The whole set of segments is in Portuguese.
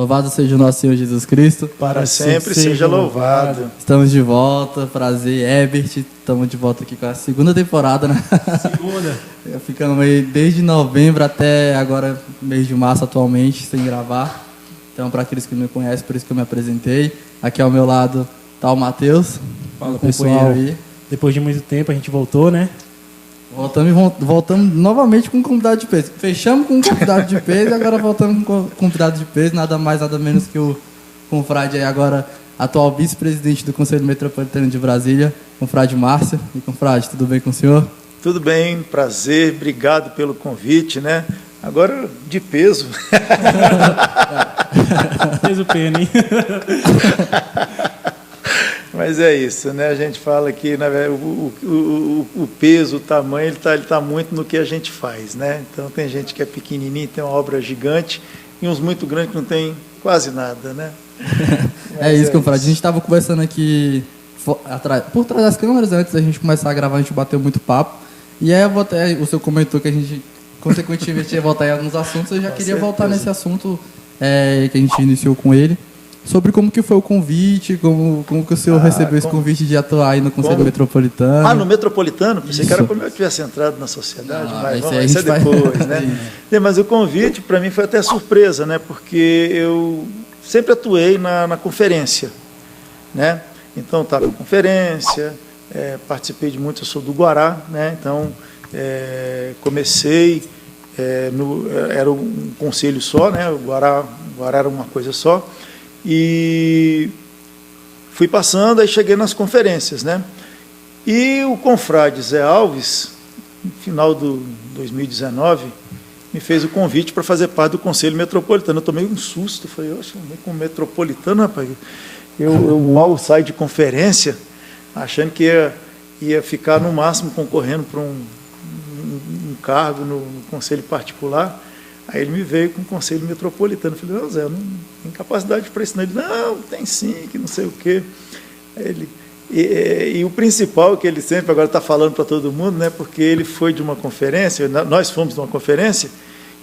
Louvado seja o nosso Senhor Jesus Cristo. Para sempre seja louvado. Estamos de volta, prazer, Herbert. Estamos de volta aqui com a segunda temporada, né? Segunda. Ficamos aí desde novembro até agora, mês de março atualmente, sem gravar. Então, para aqueles que não me conhecem, por isso que eu me apresentei. Aqui ao meu lado está o Matheus. Fala, pessoal. Aí. Depois de muito tempo a gente voltou, né? Voltamos novamente com um convidado de peso. Fechamos com um convidado de peso e agora voltamos com um convidado de peso. Nada mais, nada menos que o confrade aí agora, atual vice-presidente do Conselho Metropolitano de Brasília, confrade Márcio. E confrade, tudo bem com o senhor? Tudo bem, prazer, obrigado pelo convite, né? Agora de peso. Peso pena, hein? Mas é isso, né? A gente fala que o peso, o tamanho, ele tá muito no que a gente faz, né? Então tem gente que é pequenininho, tem uma obra gigante, e uns muito grandes que não tem quase nada, né? É isso, confrade. A gente estava conversando aqui por trás das câmeras, antes da gente começar a gravar, a gente bateu muito papo. E aí o senhor comentou que a gente, consequentemente, ia voltar em alguns assuntos. Eu já queria voltar nesse assunto que a gente iniciou com ele. Sobre como que foi o convite, como que o senhor recebeu esse convite de atuar aí no Conselho Metropolitano. Ah, no Metropolitano? Pensei que era como eu tivesse entrado na sociedade, mas isso é vai... depois, né? Mas o convite, para mim, foi até surpresa, né? Porque eu sempre atuei na conferência, né? Então, estava em conferência, participei de muito, eu sou do Guará, né? Então, comecei, era um conselho só, né? O Guará era uma coisa só. E fui passando, aí cheguei nas conferências, né? E o confrade Zé Alves, no final do 2019, me fez o convite para fazer parte do Conselho Metropolitano. Eu tomei um susto, falei, oxe, com metropolitano, rapaz. Eu mal saio de conferência, achando que ia ficar no máximo concorrendo para um cargo no Conselho Particular. Aí ele me veio com o Conselho Metropolitano. Eu falei, não, Zé, eu não tenho capacidade para isso. Ele, não, tem sim, que não sei o quê. E o principal que ele sempre agora está falando para todo mundo, né, porque ele foi de uma conferência, nós fomos de uma conferência,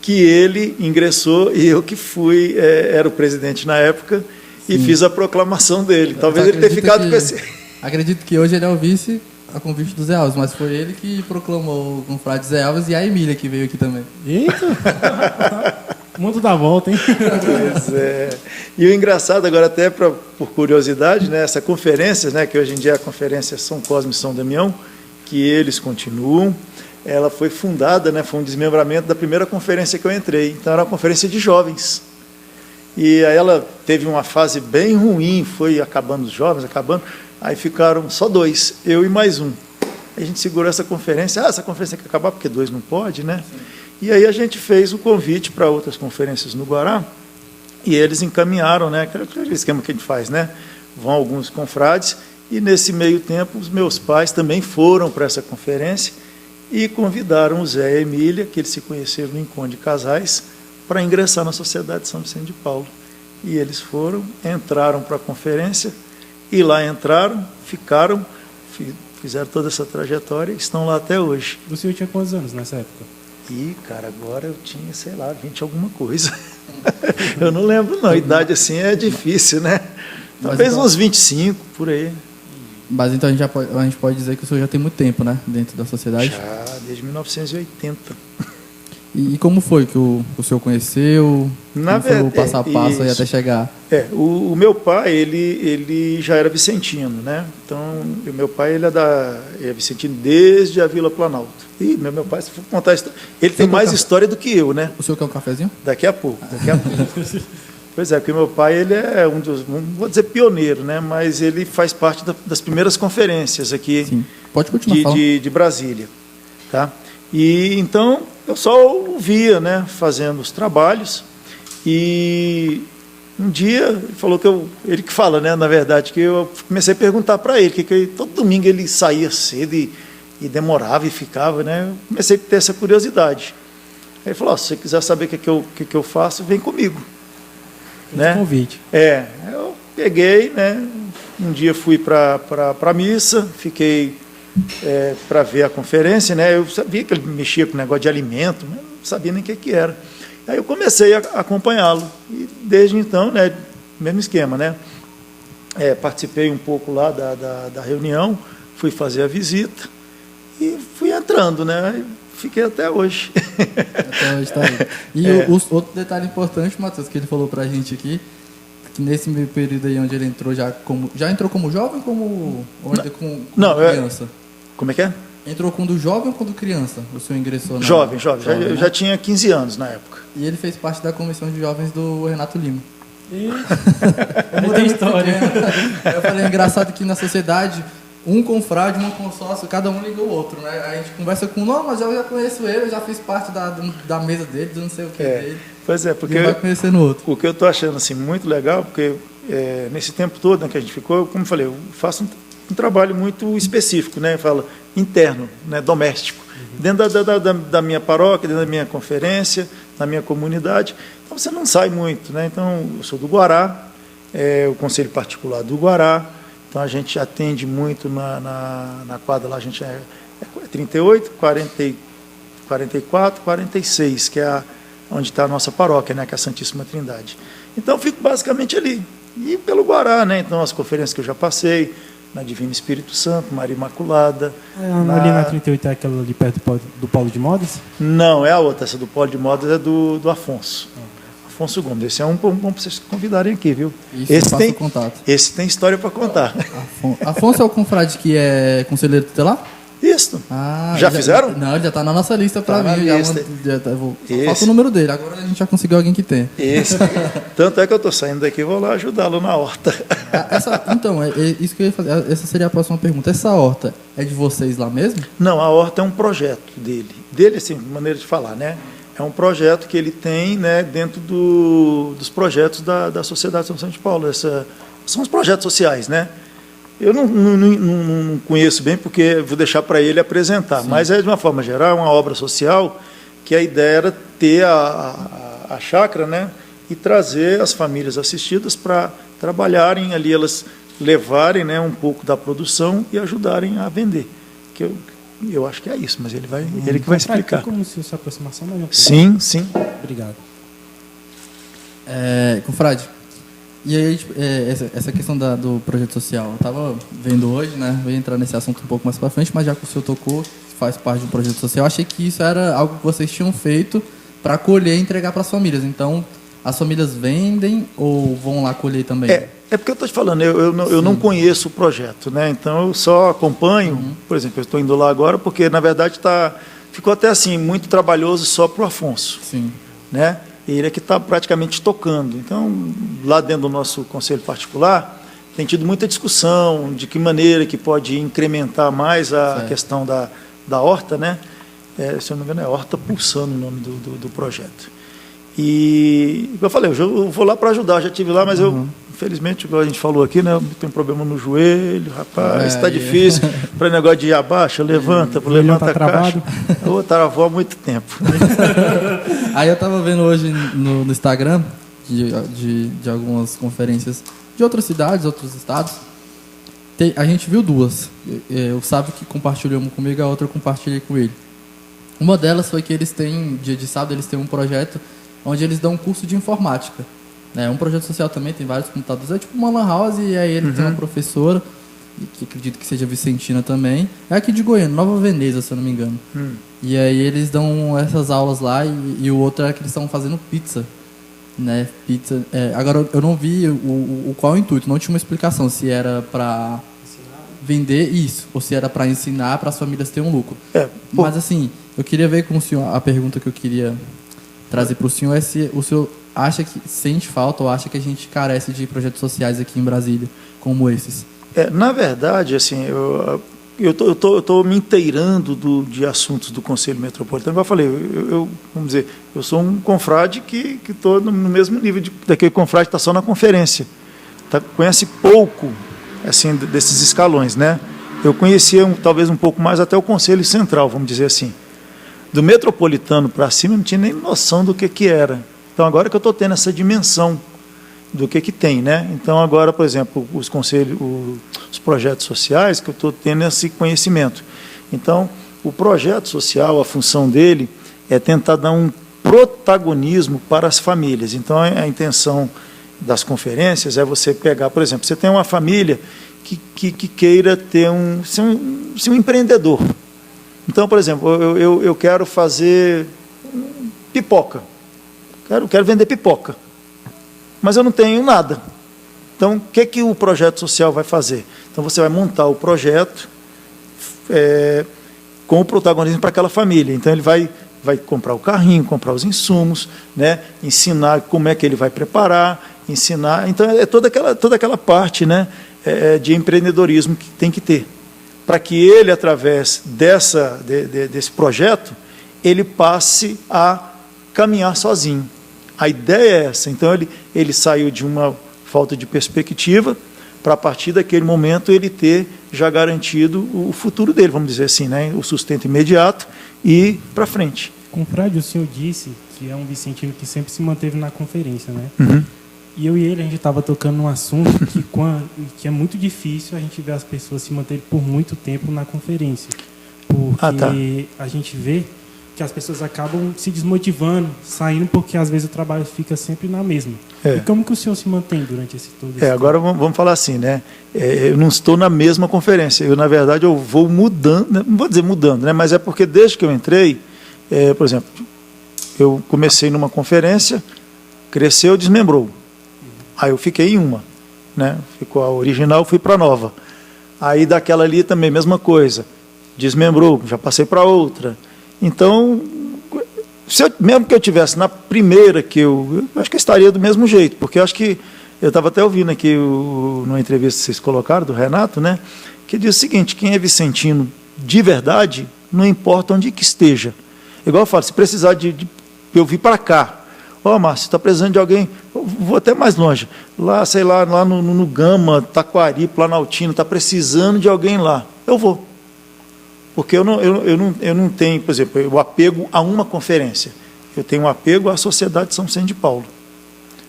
que ele ingressou e eu que fui, era o presidente na época, sim, e fiz a proclamação dele. Talvez ele tenha ficado com esse... Acredito que hoje ele é o vice a convite do Zé Alves, mas foi ele que proclamou o confrade Zé Alves e a Emília que veio aqui também. Eita! O mundo dá volta, hein? Pois é. E o engraçado, agora até por curiosidade, né, essa conferência, né, que hoje em dia é a Conferência São Cosme e São Damião, que eles continuam, ela foi fundada, né, foi um desmembramento da primeira conferência que eu entrei. Então era uma conferência de jovens. E aí ela teve uma fase bem ruim, foi acabando os jovens, aí ficaram só 2, eu e mais um. A gente segurou essa conferência, essa conferência tem que acabar porque 2 não pode, né? Sim. E aí a gente fez o convite para outras conferências no Guará, e eles encaminharam, né? Aquele esquema que a gente faz, né? Vão alguns confrades, e nesse meio tempo os meus pais também foram para essa conferência e convidaram o Zé e a Emília, que eles se conheceram no Encontro de Casais, para ingressar na Sociedade de São Vicente de Paulo. E eles foram, entraram para a conferência, e lá entraram, ficaram, fizeram toda essa trajetória e estão lá até hoje. O senhor tinha quantos anos nessa época? E, cara, agora eu tinha, sei lá, 20 alguma coisa. Eu não lembro, não. A idade assim é difícil, né? Talvez então, uns 25, por aí. Mas então a gente pode dizer que o senhor já tem muito tempo, né? Dentro da sociedade? Já, desde 1980. E como foi que o senhor conheceu? Como foi o passo a passo aí até chegar? O meu pai, ele já era vicentino, né? Então, o meu pai, ele é vicentino desde a Vila Planalto. E meu pai, se for contar a história, ele tem mais história do que eu, né? O senhor quer um cafezinho? Daqui a pouco. Pois é, porque meu pai, ele é um dos, não vou dizer pioneiro, né? Mas ele faz parte das primeiras conferências aqui. Sim. Pode continuar de Brasília, tá? E então eu só o via, né, fazendo os trabalhos, e um dia ele falou ele que fala, né, na verdade, que eu comecei a perguntar para ele, que todo domingo ele saía cedo e demorava e ficava, né? Eu comecei a ter essa curiosidade. Aí ele falou, se você quiser saber o que eu faço, vem comigo. Né? Convite. Eu peguei, né, um dia fui para a missa, fiquei para ver a conferência, né? Eu sabia que ele mexia com negócio de alimento, mas não sabia nem o que era. Aí eu comecei a acompanhá-lo. E desde então, né, mesmo esquema, né? Participei um pouco lá da reunião, fui fazer a visita e fui entrando, né? Fiquei até hoje. Até hoje tá aí. E outro detalhe importante, Matheus, que ele falou pra gente aqui, que nesse meio período aí onde ele entrou já entrou como jovem ou ainda como criança? Como é que é? Entrou quando jovem ou quando criança? O senhor ingressou na... Jovem. né? Eu já tinha 15 anos na época. E ele fez parte da comissão de jovens do Renato Lima. Tem história. Eu falei, é engraçado que na sociedade, um confrade, um consórcio, cada um liga o outro, né? Aí a gente conversa com não, mas eu já conheço ele, eu já fiz parte da mesa dele, não sei o que dele. Pois é, porque e vai conhecendo o outro. O que eu estou achando assim, muito legal, porque nesse tempo todo, né, que a gente ficou, como eu falei, eu faço um trabalho muito específico, né? Eu falo interno, né, doméstico. Dentro da minha paróquia, dentro da minha conferência, na minha comunidade. Então você não sai muito, né? Então eu sou do Guará, o Conselho Particular do Guará, então a gente atende muito na quadra lá, a gente é 38, 40, 44, 46, que é onde está a nossa paróquia, né? Que é a Santíssima Trindade. Então eu fico basicamente ali, e pelo Guará, né? Então as conferências que eu já passei, na Divino Espírito Santo, Maria Imaculada. Ali na 38 é aquela ali perto do Polo de Modas? Não, é a outra, essa do Polo de Modas é do Afonso. Afonso Gomes, esse é um bom para vocês convidarem aqui, viu? Esse tem história para contar. Afonso é o confrade que é conselheiro tutelar? Isso. Já fizeram? Não, ele já está na nossa lista para mim. Falta o Esse. número dele, agora a gente já conseguiu alguém que tem. Tanto é que eu estou saindo daqui e vou lá ajudá-lo na horta. Então, é isso que eu ia fazer. Essa seria a próxima pergunta. Essa horta é de vocês lá mesmo? Não, a horta é um projeto dele. Dele, assim, maneira de falar, né? É um projeto que ele tem, né, dentro dos projetos da Sociedade São Vicente de Paulo. São os projetos sociais, né? Eu não conheço bem, porque vou deixar para ele apresentar. Sim. Mas, de uma forma geral, é uma obra social que a ideia era ter a chácara, né, e trazer as famílias assistidas para trabalharem ali, elas levarem, né, um pouco da produção e ajudarem a vender. Que eu acho que é isso, mas ele que vai explicar. Como se essa aproximação não é. Sim. Obrigado. Confrade, e aí, essa questão do projeto social, eu estava vendo hoje, né? Vou entrar nesse assunto um pouco mais para frente, mas já que o senhor tocou, faz parte de um projeto social, achei que isso era algo que vocês tinham feito para colher e entregar para as famílias. Então, as famílias vendem ou vão lá colher também? É porque eu estou te falando, eu não conheço o projeto, né? Então eu só acompanho. Por exemplo, eu estou indo lá agora porque, na verdade, ficou até assim, muito trabalhoso só para o Afonso. Sim. Né? Ele é que está praticamente tocando. Então, lá dentro do nosso conselho particular, tem tido muita discussão de que maneira que pode incrementar mais a questão da horta, né? Se eu não me engano, é Horta Pulsando o nome do projeto. E, como eu falei, eu vou lá para ajudar, eu já estive lá, mas eu, infelizmente, igual a gente falou aqui, né? Eu tenho um problema no joelho, rapaz, está difícil. Para negócio de ir abaixo, levanta, levanta a caixa. Eu travou há muito tempo. Aí eu estava vendo hoje no Instagram de algumas conferências de outras cidades, outros estados. A gente viu duas. O Sábio que compartilhou uma comigo, a outra eu compartilhei com ele. Uma delas foi que eles têm, dia de sábado, eles têm um projeto onde eles dão um curso de informática. É um projeto social também, tem vários computadores. É tipo uma lan house, e aí ele tem uma professora, que acredito que seja Vicentina também. É aqui de Goiânia, Nova Veneza, se eu não me engano. E aí eles dão essas aulas lá, e o outro é que eles estão fazendo pizza. Né? Pizza. Agora, eu não vi qual o intuito, não tinha uma explicação, se era para vender isso, ou se era para ensinar para as famílias terem um lucro. Mas assim, eu queria ver com o senhor, a pergunta que eu queria trazer para o senhor é se o senhor acha que sente falta ou acha que a gente carece de projetos sociais aqui em Brasília, como esses? Na verdade, assim, eu estou me inteirando de assuntos do Conselho Metropolitano. Como eu falei, vamos dizer, eu sou um confrade que estou no mesmo nível daquele confrade que está só na conferência. Conhece pouco assim, desses escalões, né? Eu conhecia talvez um pouco mais até o Conselho Central, vamos dizer assim. Do metropolitano para cima, eu não tinha nem noção do que era. Então, agora que eu estou tendo essa dimensão do que tem, né? Então, agora, por exemplo, os conselhos, os projetos sociais, que eu estou tendo esse conhecimento. Então, o projeto social, a função dele é tentar dar um protagonismo para as famílias. Então, a intenção das conferências é você pegar, por exemplo, você tem uma família que queira ser um empreendedor. Então, por exemplo, eu quero fazer pipoca. Quero vender pipoca. Mas eu não tenho nada. Então, o que o projeto social vai fazer? Então, você vai montar o projeto com o protagonismo para aquela família. Então, ele vai comprar o carrinho, comprar os insumos, né? Ensinar como é que ele vai preparar, ensinar. Então, é toda aquela parte, né? De empreendedorismo que tem que ter. Para que ele, através desse projeto, ele passe a caminhar sozinho. A ideia é essa. Então, ele saiu de uma falta de perspectiva para, a partir daquele momento, ele ter já garantido o futuro dele, vamos dizer assim, né? O sustento imediato e para frente. Confrade, o senhor disse que é um vicentino que sempre se manteve na conferência, né? Uhum. E eu e ele, a gente estava tocando num assunto que é muito difícil a gente ver as pessoas se manterem por muito tempo na conferência. Porque a gente vê que as pessoas acabam se desmotivando, saindo, porque às vezes o trabalho fica sempre na mesma. E como que o senhor se mantém durante todo esse tempo? Agora vamos falar assim, né? Eu não estou na mesma conferência. Eu, na verdade, eu vou mudando, não vou dizer mudando, né? Mas é porque desde que eu entrei, por exemplo, eu comecei numa conferência, cresceu, desmembrou. Aí eu fiquei em uma, né? Ficou a original, fui para a nova. Aí daquela ali também, mesma coisa. Desmembrou, já passei para outra. Então, mesmo que eu tivesse na primeira, eu acho que eu estaria do mesmo jeito, porque eu acho que, eu estava até ouvindo aqui numa entrevista que vocês colocaram, do Renato, né? Que diz o seguinte: quem é vicentino de verdade, não importa onde que esteja. Igual eu falo, se precisar eu vir para cá, Márcio, está precisando de alguém, eu vou até mais longe, lá, sei lá no Gama, Taquari, Planaltino, está precisando de alguém lá, eu vou. Porque eu não tenho, por exemplo, o apego a uma conferência, eu tenho um apego à Sociedade de São Vicente de Paulo.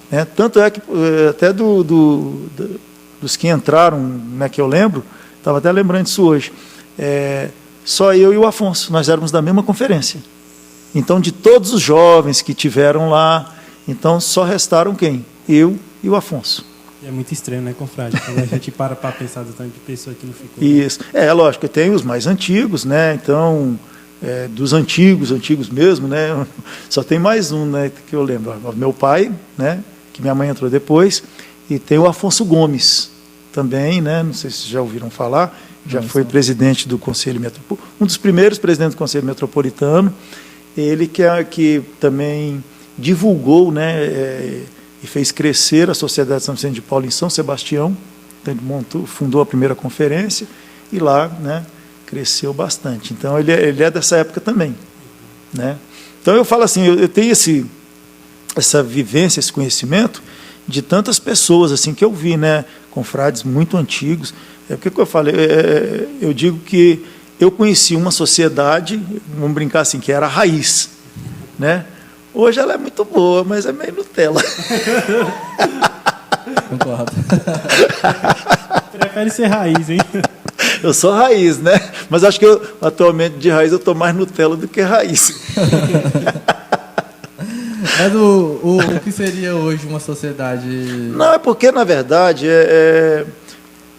Né? Tanto é que, até dos que entraram, né, que eu lembro, estava até lembrando disso hoje, só eu e o Afonso, nós éramos da mesma conferência. Então, de todos os jovens que tiveram lá, então só restaram quem? Eu e o Afonso. É muito estranho, né, confrade? Quando a gente para pensar do tanto de pessoa que não ficou. Isso. Lógico, eu tenho os mais antigos, né? Então, dos antigos mesmo, né? Só tem mais um, né, que eu lembro. Meu pai, né, que minha mãe entrou depois, e tem o Afonso Gomes também, né? Não sei se já ouviram falar, já foi presidente do Conselho Metropolitano, um dos primeiros presidentes do Conselho Metropolitano. Ele que também divulgou, né, e fez crescer a Sociedade de São Vicente de Paulo em São Sebastião. Então, ele fundou a primeira conferência e lá, né, cresceu bastante. Então, ele é dessa época também. Né? Então, eu falo assim, eu tenho essa vivência, esse conhecimento de tantas pessoas assim que eu vi, né, confrades muito antigos. O que eu falei? Eu digo que eu conheci uma sociedade, vamos brincar assim, que era a raiz, né? Hoje ela é muito boa, mas é meio Nutella. Concordo. Prefere ser raiz, hein? Eu sou raiz, né? Mas acho que atualmente de raiz eu estou mais Nutella do que raiz. Mas o que seria hoje uma sociedade? Não, é porque, na verdade,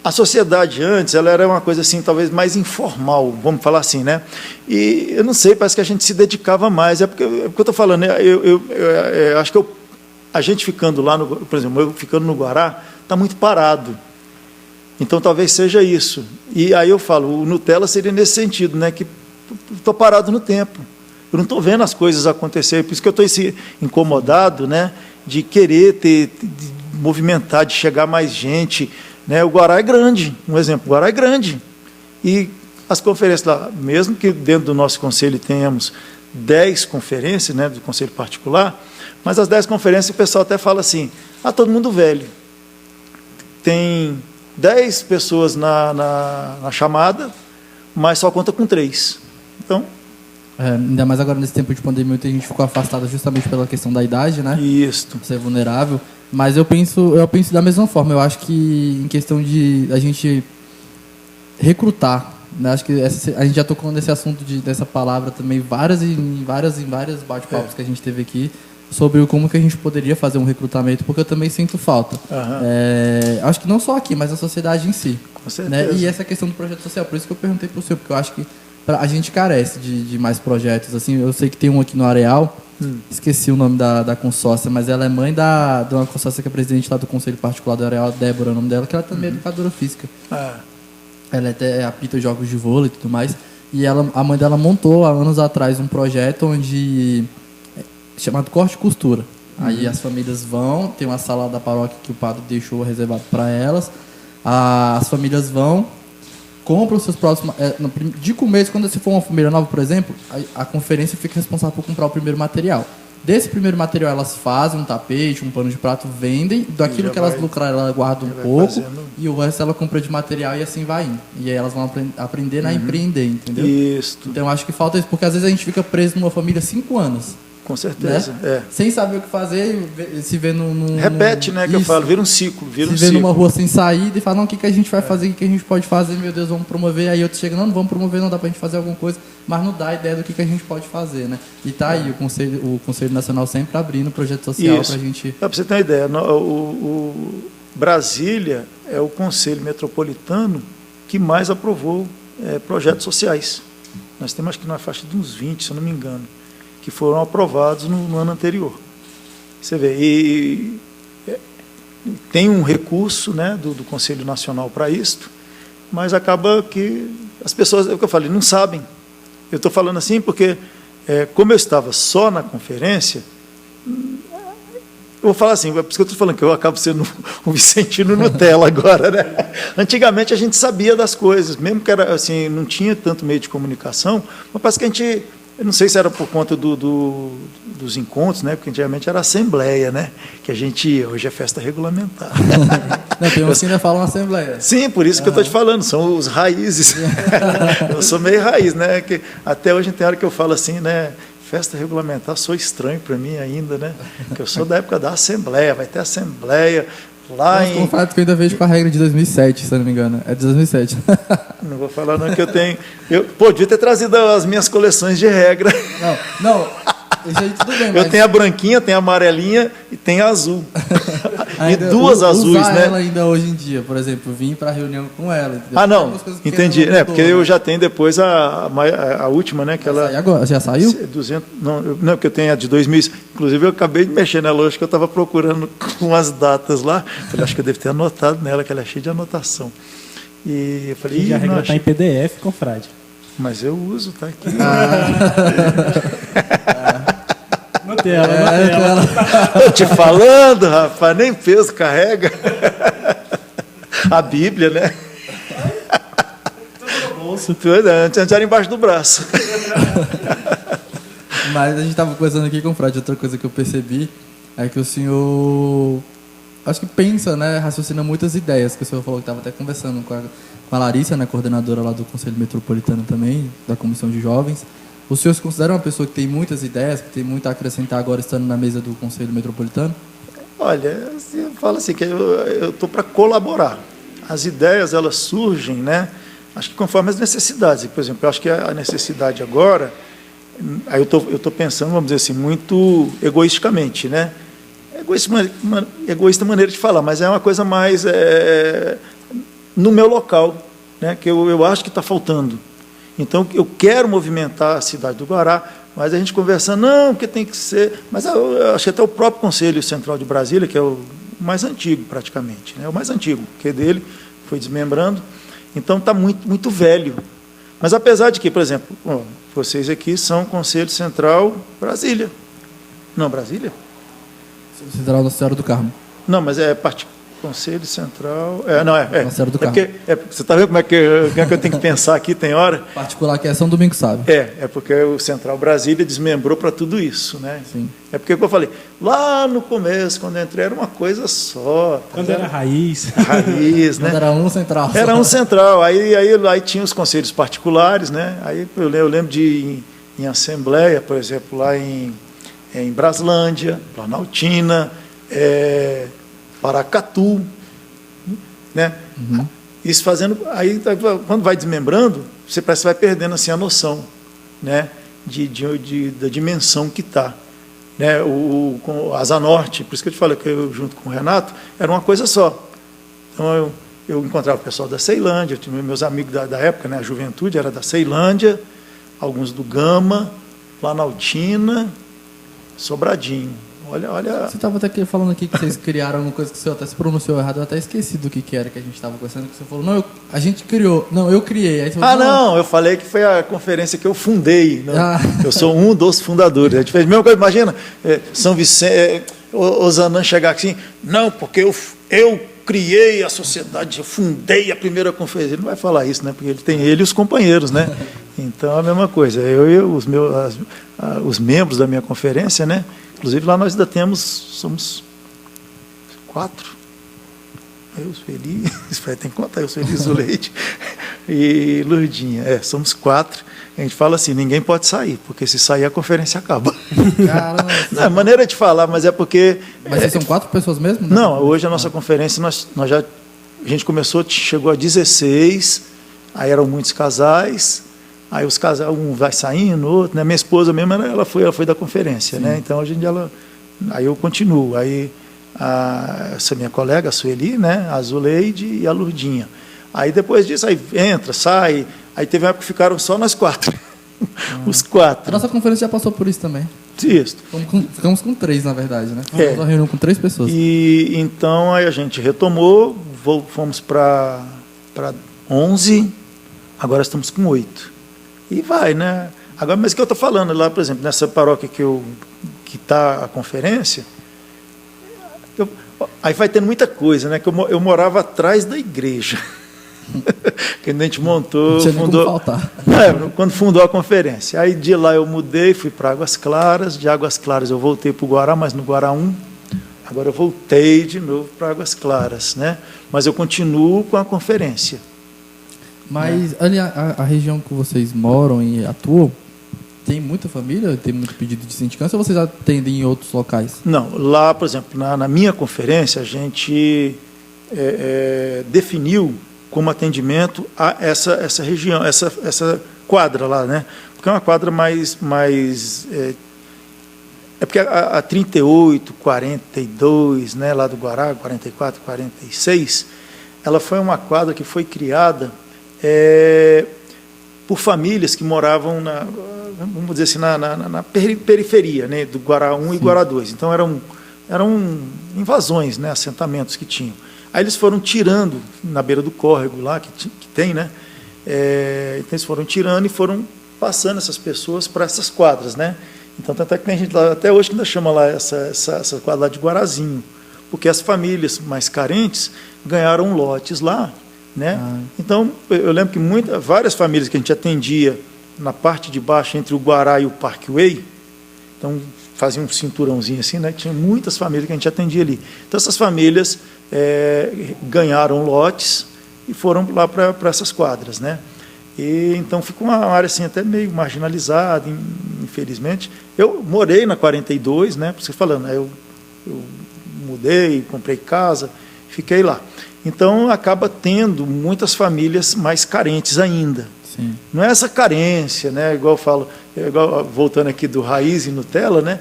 a sociedade antes, ela era uma coisa assim, talvez mais informal, vamos falar assim, né? E eu não sei, parece que a gente se dedicava mais. É porque eu estou falando, eu acho que a gente ficando lá, por exemplo, eu ficando no Guará, está muito parado. Então, talvez seja isso. E aí eu falo, o Nutella seria nesse sentido, né? Que estou parado no tempo. Eu não estou vendo as coisas acontecerem, por isso que eu estou incomodado, né? De querer de movimentar, de chegar mais gente. Né? O Guará é grande, um exemplo, o Guará é grande. E as conferências lá, mesmo que dentro do nosso conselho tenhamos 10 conferências, né, do conselho particular, mas as 10 conferências o pessoal até fala assim, todo mundo velho. Tem 10 pessoas na chamada, mas só conta com 3. Então... ainda mais agora nesse tempo de pandemia, muita gente ficou afastada justamente pela questão da idade, né? Isso. Ser vulnerável. Mas eu penso da mesma forma. Eu acho que em questão de a gente recrutar Acho que a gente já tocou nesse assunto dessa palavra também em vários bate-papos que a gente teve aqui sobre como que a gente poderia fazer um recrutamento, porque eu também sinto falta. Acho que não só aqui, mas na sociedade em si. Com certeza. Né? E essa questão do projeto social, por isso que eu perguntei para o senhor, porque eu acho que a gente carece de mais projetos. Assim, eu sei que tem um aqui no Areal, esqueci o nome da consórcia, mas ela é mãe de uma consórcia que é presidente lá do Conselho Particular do Areal, Débora, o nome dela, que ela também é educadora física. Ela até apita jogos de vôlei e tudo mais. E a mãe dela montou, há anos atrás, um projeto chamado Corte e Costura. Aí as famílias vão, tem uma sala da paróquia que o padre deixou reservado para elas. As famílias vão, compram os seus próximos... de começo, quando você for uma família nova, por exemplo, a conferência fica responsável por comprar o primeiro material. Desse primeiro material, elas fazem um tapete, um pano de prato, vendem. Daquilo que elas lucraram, ela guarda um pouco. E o resto ela compra de material e assim vai indo. E aí elas vão aprender a empreender, entendeu? Isso. Então, acho que falta isso. Porque às vezes a gente fica preso numa família 5 anos. Com certeza, né? Sem saber o que fazer, se vê repete, né, que eu falo, vira um ciclo, se vê numa rua sem saída e fala, não, o que a gente vai fazer, o que a gente pode fazer, meu Deus, vamos promover, aí outros chegam, não vamos promover, não dá pra gente fazer alguma coisa, mas não dá a ideia do que a gente pode fazer, né? E tá aí, o Conselho Nacional sempre abrindo projeto social pra gente... Pra você ter uma ideia, o Brasília é o Conselho Metropolitano que mais aprovou projetos sociais. Nós temos, acho que na faixa de uns 20, se eu não me engano, que foram aprovados no ano anterior. Você vê, e tem um recurso, né, do Conselho Nacional para isto, mas acaba que as pessoas, é o que eu falei, não sabem. Eu estou falando assim porque, como eu estava só na conferência, eu vou falar assim, é por isso que eu estou falando que eu acabo sendo um Vicentino Nutella agora, né? Antigamente a gente sabia das coisas, mesmo que era assim, não tinha tanto meio de comunicação, mas parece que a gente... Eu não sei se era por conta dos encontros, né? Porque antigamente era assembleia, né? Que a gente ia, hoje é festa regulamentar. Não, tem uns que ainda falam assembleia. Sim, por isso que eu estou te falando, são os raízes. Eu sou meio raiz, né? Que até hoje tem hora que eu falo assim, né? Festa regulamentar, sou estranho para mim ainda, né? Porque eu sou da época da assembleia, vai ter assembleia lá em... confrato que eu ainda vejo com a regra de 2007, se eu não me engano. É de 2007. Não vou falar não que eu tenho... Eu podia ter trazido as minhas coleções de regra. Não, isso aí tudo bem, eu tenho a branquinha, tenho a amarelinha e tenho a azul. E duas azuis, né? Ela ainda hoje em dia, por exemplo, vim para a reunião com ela. Entendeu? Ah, não, entendi. Porque eu já tenho depois a última, né? Que ela... Agora, já saiu? 200, não, porque eu tenho a de 2000. Inclusive, eu acabei de mexer nela hoje, que eu estava procurando com as datas lá. Falei, acho que eu devo ter anotado nela, que ela é cheia de anotação. E eu falei... E a regra está em PDF, confrade. Mas eu uso, tá aqui. No tela. Tô te falando, rapaz, nem peso carrega. A Bíblia, né? Tudo no bolso. Antes era embaixo do braço. Mas a gente estava conversando aqui com o Frade, outra coisa que eu percebi é que o senhor, acho que pensa, né, raciocina muitas ideias, que o senhor falou que estava até conversando com a Larissa, né, coordenadora lá do Conselho Metropolitano também, da Comissão de Jovens. O senhor se considera uma pessoa que tem muitas ideias, que tem muito a acrescentar agora estando na mesa do Conselho Metropolitano? Olha, eu falo assim, que eu estou para colaborar. As ideias, elas surgem, né, acho que conforme as necessidades. Por exemplo, eu acho que a necessidade agora, aí eu estou pensando, vamos dizer assim, muito egoisticamente, né? Egoísta maneira de falar, mas é uma coisa mais no meu local, né, que eu acho que está faltando. Então, eu quero movimentar a cidade do Guará, mas a gente conversando, não, porque tem que ser... Mas eu acho que até o próprio Conselho Central de Brasília, que é o mais antigo, praticamente, né? O mais antigo, que dele foi desmembrando. Então, está muito, muito velho. Mas, apesar de que, por exemplo, vocês aqui são Conselho Central Brasília. Não, Brasília? Central Nossa Senhora do Carmo. Não, mas é Conselho Central... Nossa Senhora do Carmo. Você está vendo como é que eu tenho que pensar aqui, tem hora? Particular que é São Domingo Sabe. É porque o Central Brasília desmembrou para tudo isso, né? Sim. É porque, como eu falei, lá no começo, quando eu entrei, era uma coisa só. Quando era raiz. Raiz, né? Quando era um central. Era um central. Aí tinha os conselhos particulares, né? Aí eu lembro de ir em assembleia, por exemplo, lá em Braslândia, Planaltina, Paracatu, né? Uhum. Isso fazendo, aí quando vai desmembrando, você parece que vai perdendo assim, a noção, né, da dimensão que está. Né, com a Asa Norte, por isso que eu te falo que eu, junto com o Renato, era uma coisa só. Então, eu encontrava o pessoal da Ceilândia, meus amigos da época, né, a juventude era da Ceilândia, alguns do Gama, Planaltina, Sobradinho. Olha. Você estava até falando aqui que vocês criaram uma coisa que você até se pronunciou errado, eu até esqueci do que era que a gente estava conversando, que você falou, não, a gente criou, não, eu criei. Aí você falou, não, eu falei que foi a conferência que eu fundei, né? Eu sou um dos fundadores. A gente fez a mesma coisa, imagina, São Vicente, Ozanam chegar assim, não, porque eu criei a sociedade, eu fundei a primeira conferência. Ele não vai falar isso, né? Porque ele tem ele e os companheiros, né? Então, a mesma coisa. Eu e os membros da minha conferência, né? Inclusive, lá nós ainda somos 4. Eu, Sueli, tem que contar, eu, Sueli, Zuleide e Lourdinha. Somos 4. A gente fala assim, ninguém pode sair, porque se sair a conferência acaba. Caramba, não é maneira de falar, mas é porque... Mas vocês são 4 pessoas mesmo? Né? Não, hoje a nossa conferência, a gente começou, chegou a 16, aí eram muitos casais, aí os casais, um vai saindo, outro, né? Minha esposa mesmo, ela foi da conferência, né? Então hoje em dia aí eu continuo, aí essa minha colega, a Sueli, né? A Zuleide e a Lourdinha. Aí depois disso, aí entra, sai, aí teve uma época que ficaram só nós 4. Os 4. A nossa conferência já passou por isso também. Isso. Ficamos com 3, na verdade, né? Fomos uma reunião com 3 pessoas. E então aí a gente retomou, fomos para 11, agora estamos com 8. E vai, né? Agora, mas o que eu estou falando lá, por exemplo, nessa paróquia que está a conferência, aí vai tendo muita coisa, né? Que eu morava atrás da igreja. Que a gente montou, quando fundou a conferência. Aí de lá eu mudei, fui para Águas Claras, de Águas Claras eu voltei para o Guará, mas no Guará 1, agora eu voltei de novo para Águas Claras, né? Mas eu continuo com a conferência. Mas ali a região que vocês moram e atuam, tem muita família? Tem muito pedido de sindicância ou vocês atendem em outros locais? Não, lá, por exemplo, na minha conferência, a gente definiu como atendimento a essa região, essa quadra lá, né? Porque é uma quadra mais porque a 38, 42, né, lá do Guará, 44, 46, ela foi uma quadra que foi criada por famílias que moravam vamos dizer assim, na periferia, né, do Guará 1 e Guará 2. Então eram invasões, né, assentamentos que tinham. Aí eles foram tirando na beira do córrego lá, que tem, né? Então eles foram tirando e foram passando essas pessoas para essas quadras, né? Então, tanto é que tem gente lá, até hoje que ainda chama lá essa quadra lá de Guarazinho, porque as famílias mais carentes ganharam lotes lá, né? Então, eu lembro que várias famílias que a gente atendia na parte de baixo, entre o Guará e o Parkway, então fazia um cinturãozinho assim, né? Tinha muitas famílias que a gente atendia ali. Então, essas famílias ganharam lotes e foram lá para essas quadras, né? E então ficou uma área assim até meio marginalizada, infelizmente. Eu morei na 42, né? Por você falando, eu mudei, comprei casa, fiquei lá. Então acaba tendo muitas famílias mais carentes ainda. Sim. Não é essa carência, né? Igual eu falo, voltando aqui do Raiz e Nutella, né?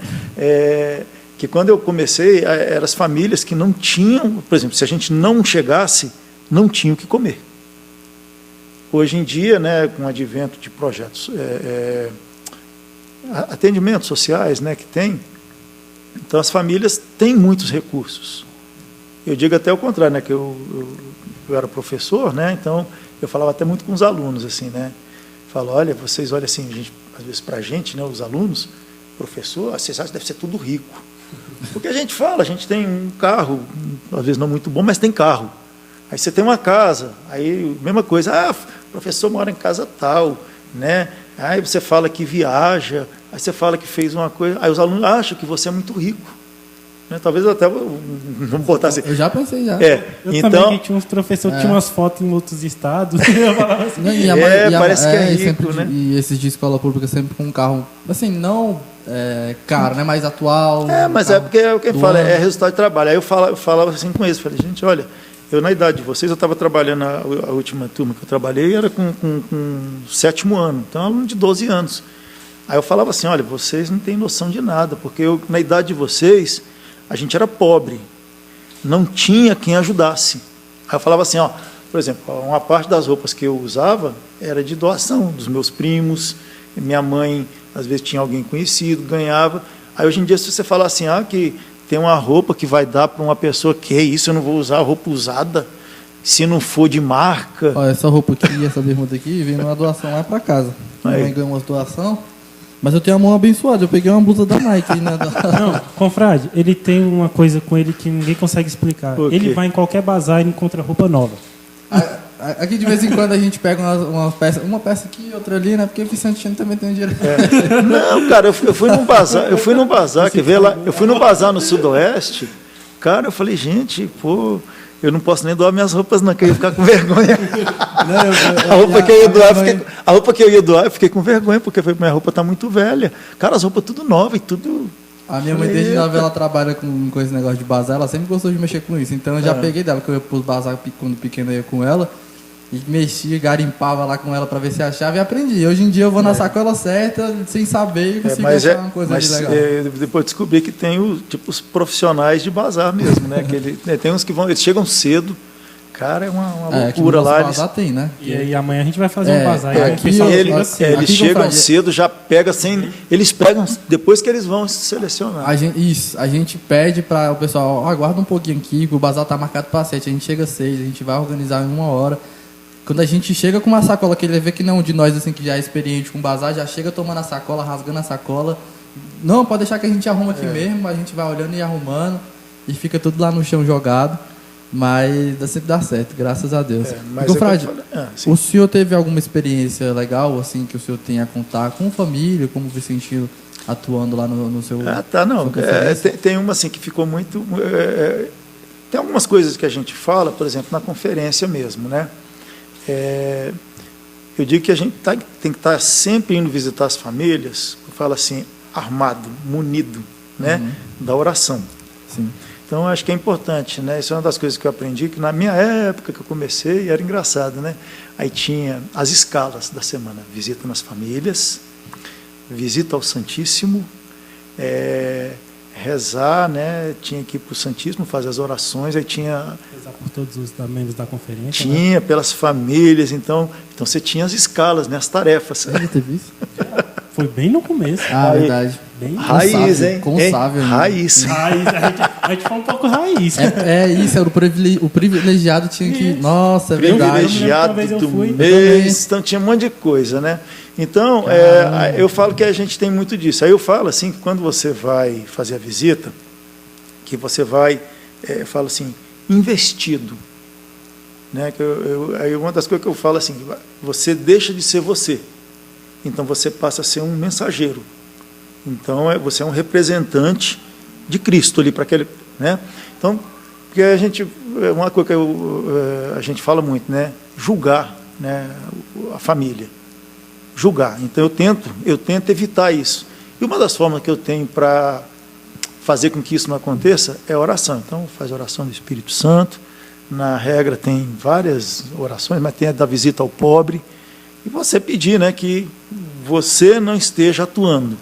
Que quando eu comecei, eram as famílias que não tinham, por exemplo, se a gente não chegasse, não tinham o que comer. Hoje em dia, né, com o advento de projetos, atendimentos sociais, né, que tem, então as famílias têm muitos recursos. Eu digo até o contrário, né, que eu era professor, né, então eu falava até muito com os alunos, assim, né, falo, olha, vocês olham assim, às vezes para a gente, né, os alunos, professor, vocês acham que deve ser tudo rico. Porque a gente fala, a gente tem um carro, às vezes não muito bom, mas tem carro. Aí você tem uma casa, aí mesma coisa, o professor mora em casa tal, né? Aí você fala que viaja, aí você fala que fez uma coisa, aí os alunos acham que você é muito rico. Né? Talvez até vamos botar assim. Eu já pensei já. Eu então, também que tinha uns professores que tinham umas fotos em outros estados. Eu falava assim, parece que é rico, né? E esses de escola pública sempre com um carro, assim, não caro, né? Mais atual. Mas porque é o que eu falo, é resultado de trabalho. Aí eu falava assim com eles, falei, gente, olha, eu na idade de vocês, eu estava trabalhando, a última turma que eu trabalhei era com 7º ano, então aluno de 12 anos. Aí eu falava assim, olha, vocês não têm noção de nada, porque na idade de vocês, a gente era pobre, não tinha quem ajudasse. Aí eu falava assim, ó, por exemplo, uma parte das roupas que eu usava era de doação dos meus primos, minha mãe, às vezes tinha alguém conhecido, ganhava. Aí hoje em dia, se você falar assim, que tem uma roupa que vai dar para uma pessoa, que é isso, eu não vou usar roupa usada, se não for de marca. Ó, essa roupa aqui, essa bermuda aqui, veio numa doação lá para casa. Minha mãe ganhou umas doações, mas eu tenho a mão abençoada, eu peguei uma blusa da Nike. Né? Não, confrade, ele tem uma coisa com ele que ninguém consegue explicar. Ele vai em qualquer bazar e encontra roupa nova. Aqui de vez em quando a gente pega uma peça aqui e outra ali, né? Porque o Vicentino também tem dinheiro. Não, cara, eu fui num bazar, quer ver lá? Eu fui num bazar no Sudoeste, cara, eu falei, gente, pô, eu não posso nem doar minhas roupas, não, que eu ia ficar com vergonha. A roupa que eu ia doar, eu fiquei com vergonha, porque minha roupa tá muito velha. Cara, as roupas tudo nova e tudo. A minha mãe, desde nova, ela trabalha com esse negócio de bazar, ela sempre gostou de mexer com isso. Então eu já peguei dela, que eu ia pros bazar quando pequeno, eu ia com ela. E mexia, garimpava lá com ela para ver se achava e aprendi. Hoje em dia eu vou na sacola certa, sem saber, e consigo achar uma coisa de legal. Depois descobri que tem os profissionais de bazar mesmo, né? Tem uns que eles chegam cedo. Cara, é uma loucura lá. Bazar tem, né? E aí amanhã a gente vai fazer um bazar. Eles chegam cedo, já pega sem. Eles pegam depois que eles vão selecionar. A gente pede para o pessoal, aguarda um pouquinho aqui, que o bazar tá marcado para 7. A gente chega 6, a gente vai organizar em 1 hora. Quando a gente chega com uma sacola, que ele vê que não de nós assim que já é experiente com bazar, já chega tomando a sacola, rasgando a sacola. Não, pode deixar que a gente arruma aqui mesmo, a gente vai olhando e arrumando e fica tudo lá no chão jogado, mas sempre dá certo, graças a Deus. Frade, o senhor teve alguma experiência legal assim que o senhor tenha a contar com família, como o Vicentino atuando lá no seu... Tem uma assim que ficou muito... tem algumas coisas que a gente fala, por exemplo, na conferência mesmo, né? Eu digo que a gente tem que estar sempre indo visitar as famílias, eu falo assim, armado, munido, né, da oração. Sim. Então, acho que é importante, né? Isso é uma das coisas que eu aprendi, que na minha época que eu comecei, era engraçado, né? Aí tinha as escalas da semana, visita nas famílias, visita ao Santíssimo, rezar, né? Tinha que ir para o Santíssimo, fazer as orações, aí tinha... Rezar por todos os membros da conferência. Tinha, né? Pelas famílias, então você tinha as escalas, né? As tarefas. Você teve isso? Foi bem no começo. Verdade. Bem raiz, hein? Consável. Raiz. A gente foi um pouco raiz. Isso, era o privilegiado tinha que... Isso. Nossa, é verdade. Privilegiado do mês, então tinha um monte de coisa, né? Então, eu falo que a gente tem muito disso. Aí eu falo assim, que quando você vai fazer a visita, que você vai, eu falo assim, investido. Né? Aí uma das coisas que eu falo assim, você deixa de ser você. Então você passa a ser um mensageiro. Então você é um representante de Cristo ali para aquele, né? Então, porque uma coisa que a gente fala muito, né? Julgar, né? A família. Julgar. Então eu tento evitar isso. E uma das formas que eu tenho para fazer com que isso não aconteça é a oração. Então faz a oração do Espírito Santo. Na regra tem várias orações, mas tem a da visita ao pobre. E você pedir, né, que você não esteja atuando.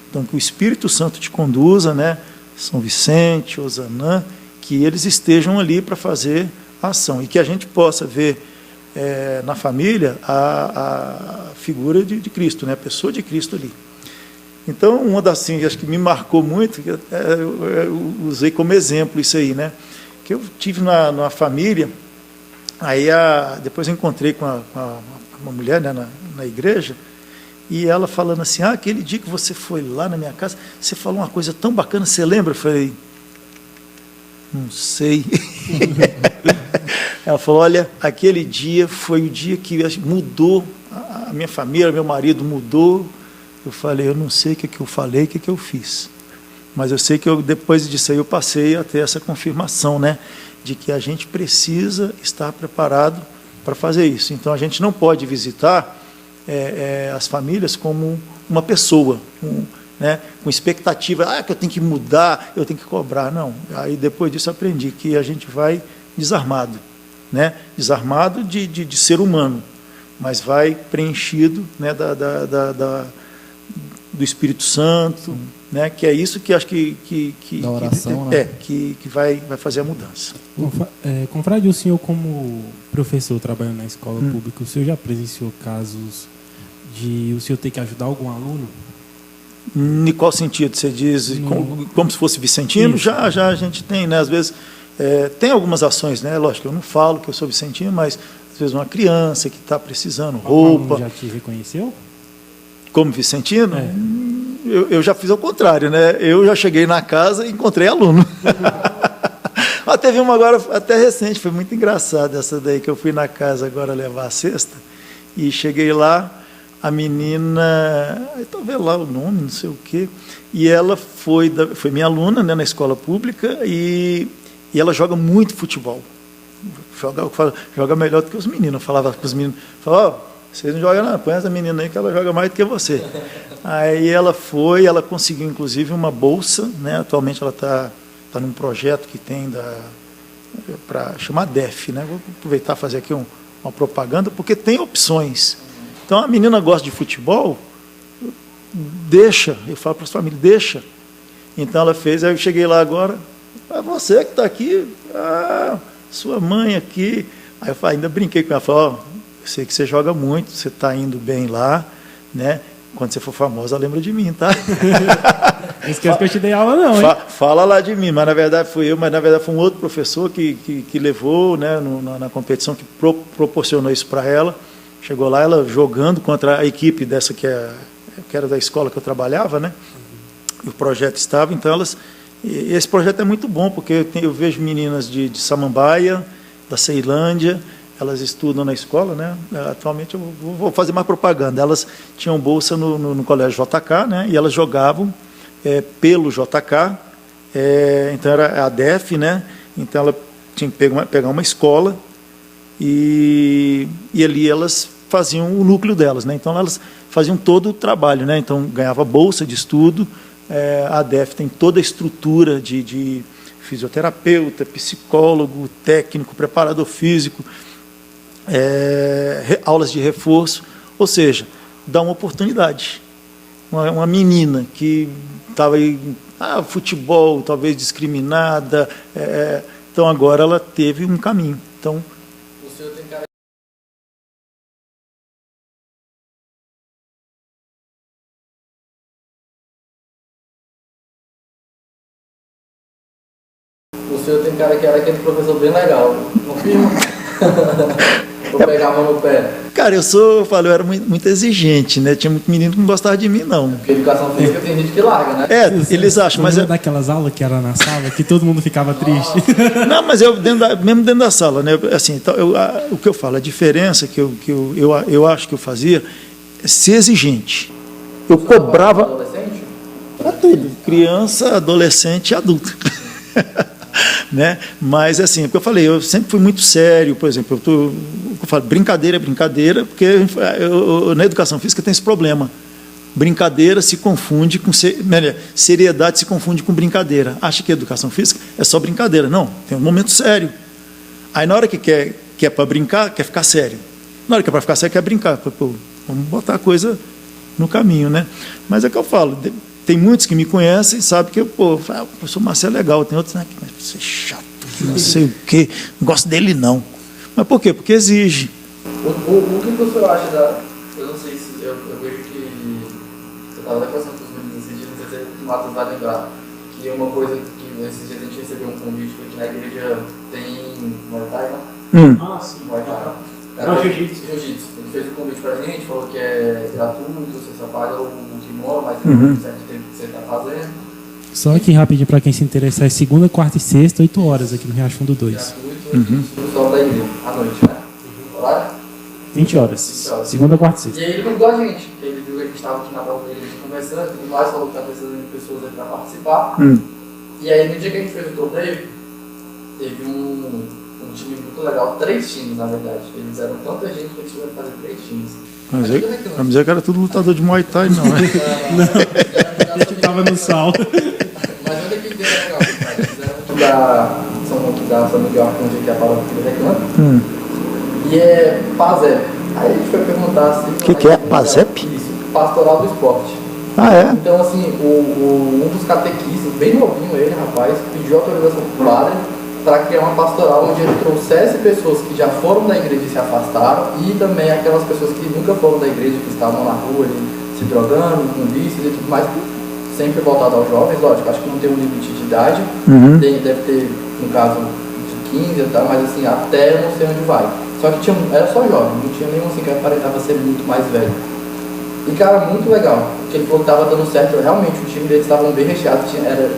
Então, que o Espírito Santo te conduza, né, São Vicente, Osanã, que eles estejam ali para fazer a ação. E que a gente possa ver na família a figura de Cristo, né, a pessoa de Cristo ali. Então, uma das assim, acho que me marcou muito, eu usei como exemplo isso aí, né, que eu tive numa família, aí depois eu encontrei com uma mulher, né, na igreja, e ela falando assim, aquele dia que você foi lá na minha casa, você falou uma coisa tão bacana, você lembra? Eu falei, não sei. Ela falou, olha, aquele dia foi o dia que mudou a minha família, meu marido mudou. Eu falei, eu não sei o que eu falei, o que eu fiz. Mas eu sei que depois disso aí eu passei a ter essa confirmação, né, de que a gente precisa estar preparado para fazer isso. Então a gente não pode visitar as famílias como uma pessoa, né, com expectativa, que eu tenho que mudar, eu tenho que cobrar. Não. Aí depois disso aprendi que a gente vai desarmado. né, desarmado de ser humano, mas vai preenchido, né, do Espírito Santo, né, que é isso que acho que da oração, né? que vai fazer a mudança. Confrade, o senhor como professor trabalhando na escola pública, o senhor já presenciou casos de o senhor ter que ajudar algum aluno? Em qual sentido você diz? Como se fosse vicentino? Isso. Já a gente tem, né? Às vezes tem algumas ações, né? Lógico, eu não falo que eu sou vicentino, mas às vezes uma criança que está precisando roupa. Já te reconheceu? Como vicentino? Eu já fiz ao contrário, né? Eu já cheguei na casa e encontrei aluno. Teve uma agora até recente, foi muito engraçado essa daí, que eu fui na casa agora levar a cesta e cheguei lá, a menina, estou vendo lá o nome, não sei o quê, e ela foi minha aluna, né, na escola pública e ela joga muito futebol. Joga melhor do que os meninos. Eu falava com os meninos, vocês não jogam não, põe essa menina aí que ela joga mais do que você. Aí ela conseguiu inclusive uma bolsa, né? Atualmente ela está num projeto que tem para chamar DEF, né? Vou aproveitar e fazer aqui uma propaganda, porque tem opções. Então a menina gosta de futebol, deixa, eu falo para as famílias, deixa. Então ela fez, aí eu cheguei lá agora, você que está aqui, sua mãe aqui. Aí eu ainda brinquei com ela, falei, eu sei que você joga muito, você está indo bem lá, né? Quando você for famosa, lembra de mim, tá? Não esquece que eu te dei aula, não, hein? Fala lá de mim, mas na verdade fui eu, mas na verdade foi um outro professor que levou, né, na competição, que proporcionou isso para ela. Chegou lá, ela jogando contra a equipe dessa que era da escola que eu trabalhava, né? E o projeto estava, então esse projeto é muito bom, porque eu vejo meninas de Samambaia, da Ceilândia, elas estudam na escola, né? Atualmente eu vou fazer mais propaganda. Elas tinham bolsa no colégio JK, né? E elas jogavam pelo JK, então era a DEF, né? Então ela tinha que pegar uma escola e ali elas faziam o núcleo delas, né? Então elas faziam todo o trabalho, né? Então ganhava bolsa de estudo. A DEF tem toda a estrutura de fisioterapeuta, psicólogo, técnico, preparador físico, aulas de reforço, ou seja, dá uma oportunidade. Uma menina que estava aí, futebol, talvez discriminada, então agora ela teve um caminho. Então, o senhor tem cara... O senhor tem cara que era aquele professor bem legal, confirma? Eu pegava no pé. Cara, eu era muito exigente, né? Tinha muito menino que não gostava de mim, não. Porque educação física tem gente que larga, né? Eles acham, mas... daquelas aulas que era na sala, que todo mundo ficava triste. Não, mas mesmo dentro da sala, né? Assim, então, o que eu falo, a diferença que eu acho que eu fazia é ser exigente. Eu cobrava... Adolescente? Para tudo. Criança, adolescente e adulto. Né? Mas assim, o que eu falei, eu sempre fui muito sério, por exemplo, eu falo, brincadeira é brincadeira, porque na educação física tem esse problema. Brincadeira se confunde com seriedade se confunde com brincadeira. Acha que educação física é só brincadeira. Não, tem um momento sério. Aí na hora que quer para brincar, quer ficar sério. Na hora que é para ficar sério, quer brincar. Pô, vamos botar a coisa no caminho, né? Mas é que eu falo, tem muitos que me conhecem e sabem que o professor Marcelo é legal. Tem outros, né, que você é chato, não sei o quê, não gosto dele não. Mas por quê? Porque exige. O que o senhor acha eu não sei se eu vejo que você estava conversando com os meninos esses dias, não sei se o Matheus vai lembrar, que uma coisa que esses dias a gente recebeu um convite que na igreja tem Muay Thai, né? Sim. Muay Thai. Jiu-jitsu. Ele fez um convite pra gente, falou que é gratuito, você só paga o kimono, mas tem certo tempo que você está fazendo. Só aqui rapidinho para quem se interessar, é segunda, quarta e sexta, 8 horas aqui no Riachuelo 2. Gratuito, no sol da igreja, à noite, né? Horário? 20 horas. Segunda, quarta e sexta. E aí ele convidou a gente, ele viu que a gente estava aqui na prova da igreja conversando, tudo mais, falou que está precisando de pessoas aí para participar. E aí no dia que a gente fez o torneio, teve um time muito legal, 3 times na verdade. Eles eram tanta gente que eles tiveram que fazer 3 times. Mas que era tudo lutador de Muay Thai, não, né? A gente tava no sal. Mas olha que ideia legal, cara. Eles eram da São Miguel Arcanjo, que é a palavra que ele reclama. E é PASEP. Aí a gente foi perguntar se... O que é PASEP? Isso, Pastoral do Esporte. Ah, é? Então, assim, um dos catequistas, bem novinho ele, rapaz, pediu autorização pro padre para criar uma pastoral onde ele trouxesse pessoas que já foram da igreja e se afastaram e também aquelas pessoas que nunca foram da igreja, que estavam na rua ali, se drogando, com vícios e tudo mais, sempre voltado aos jovens, lógico, acho que não tem um limite de idade, deve ter, no caso, de 15 e tal, mas assim, até eu não sei onde vai. Só que era só jovem, não tinha nenhum assim que aparentava ser muito mais velho. E cara, muito legal, porque ele falou que estava dando certo, realmente o time deles estavam bem recheado,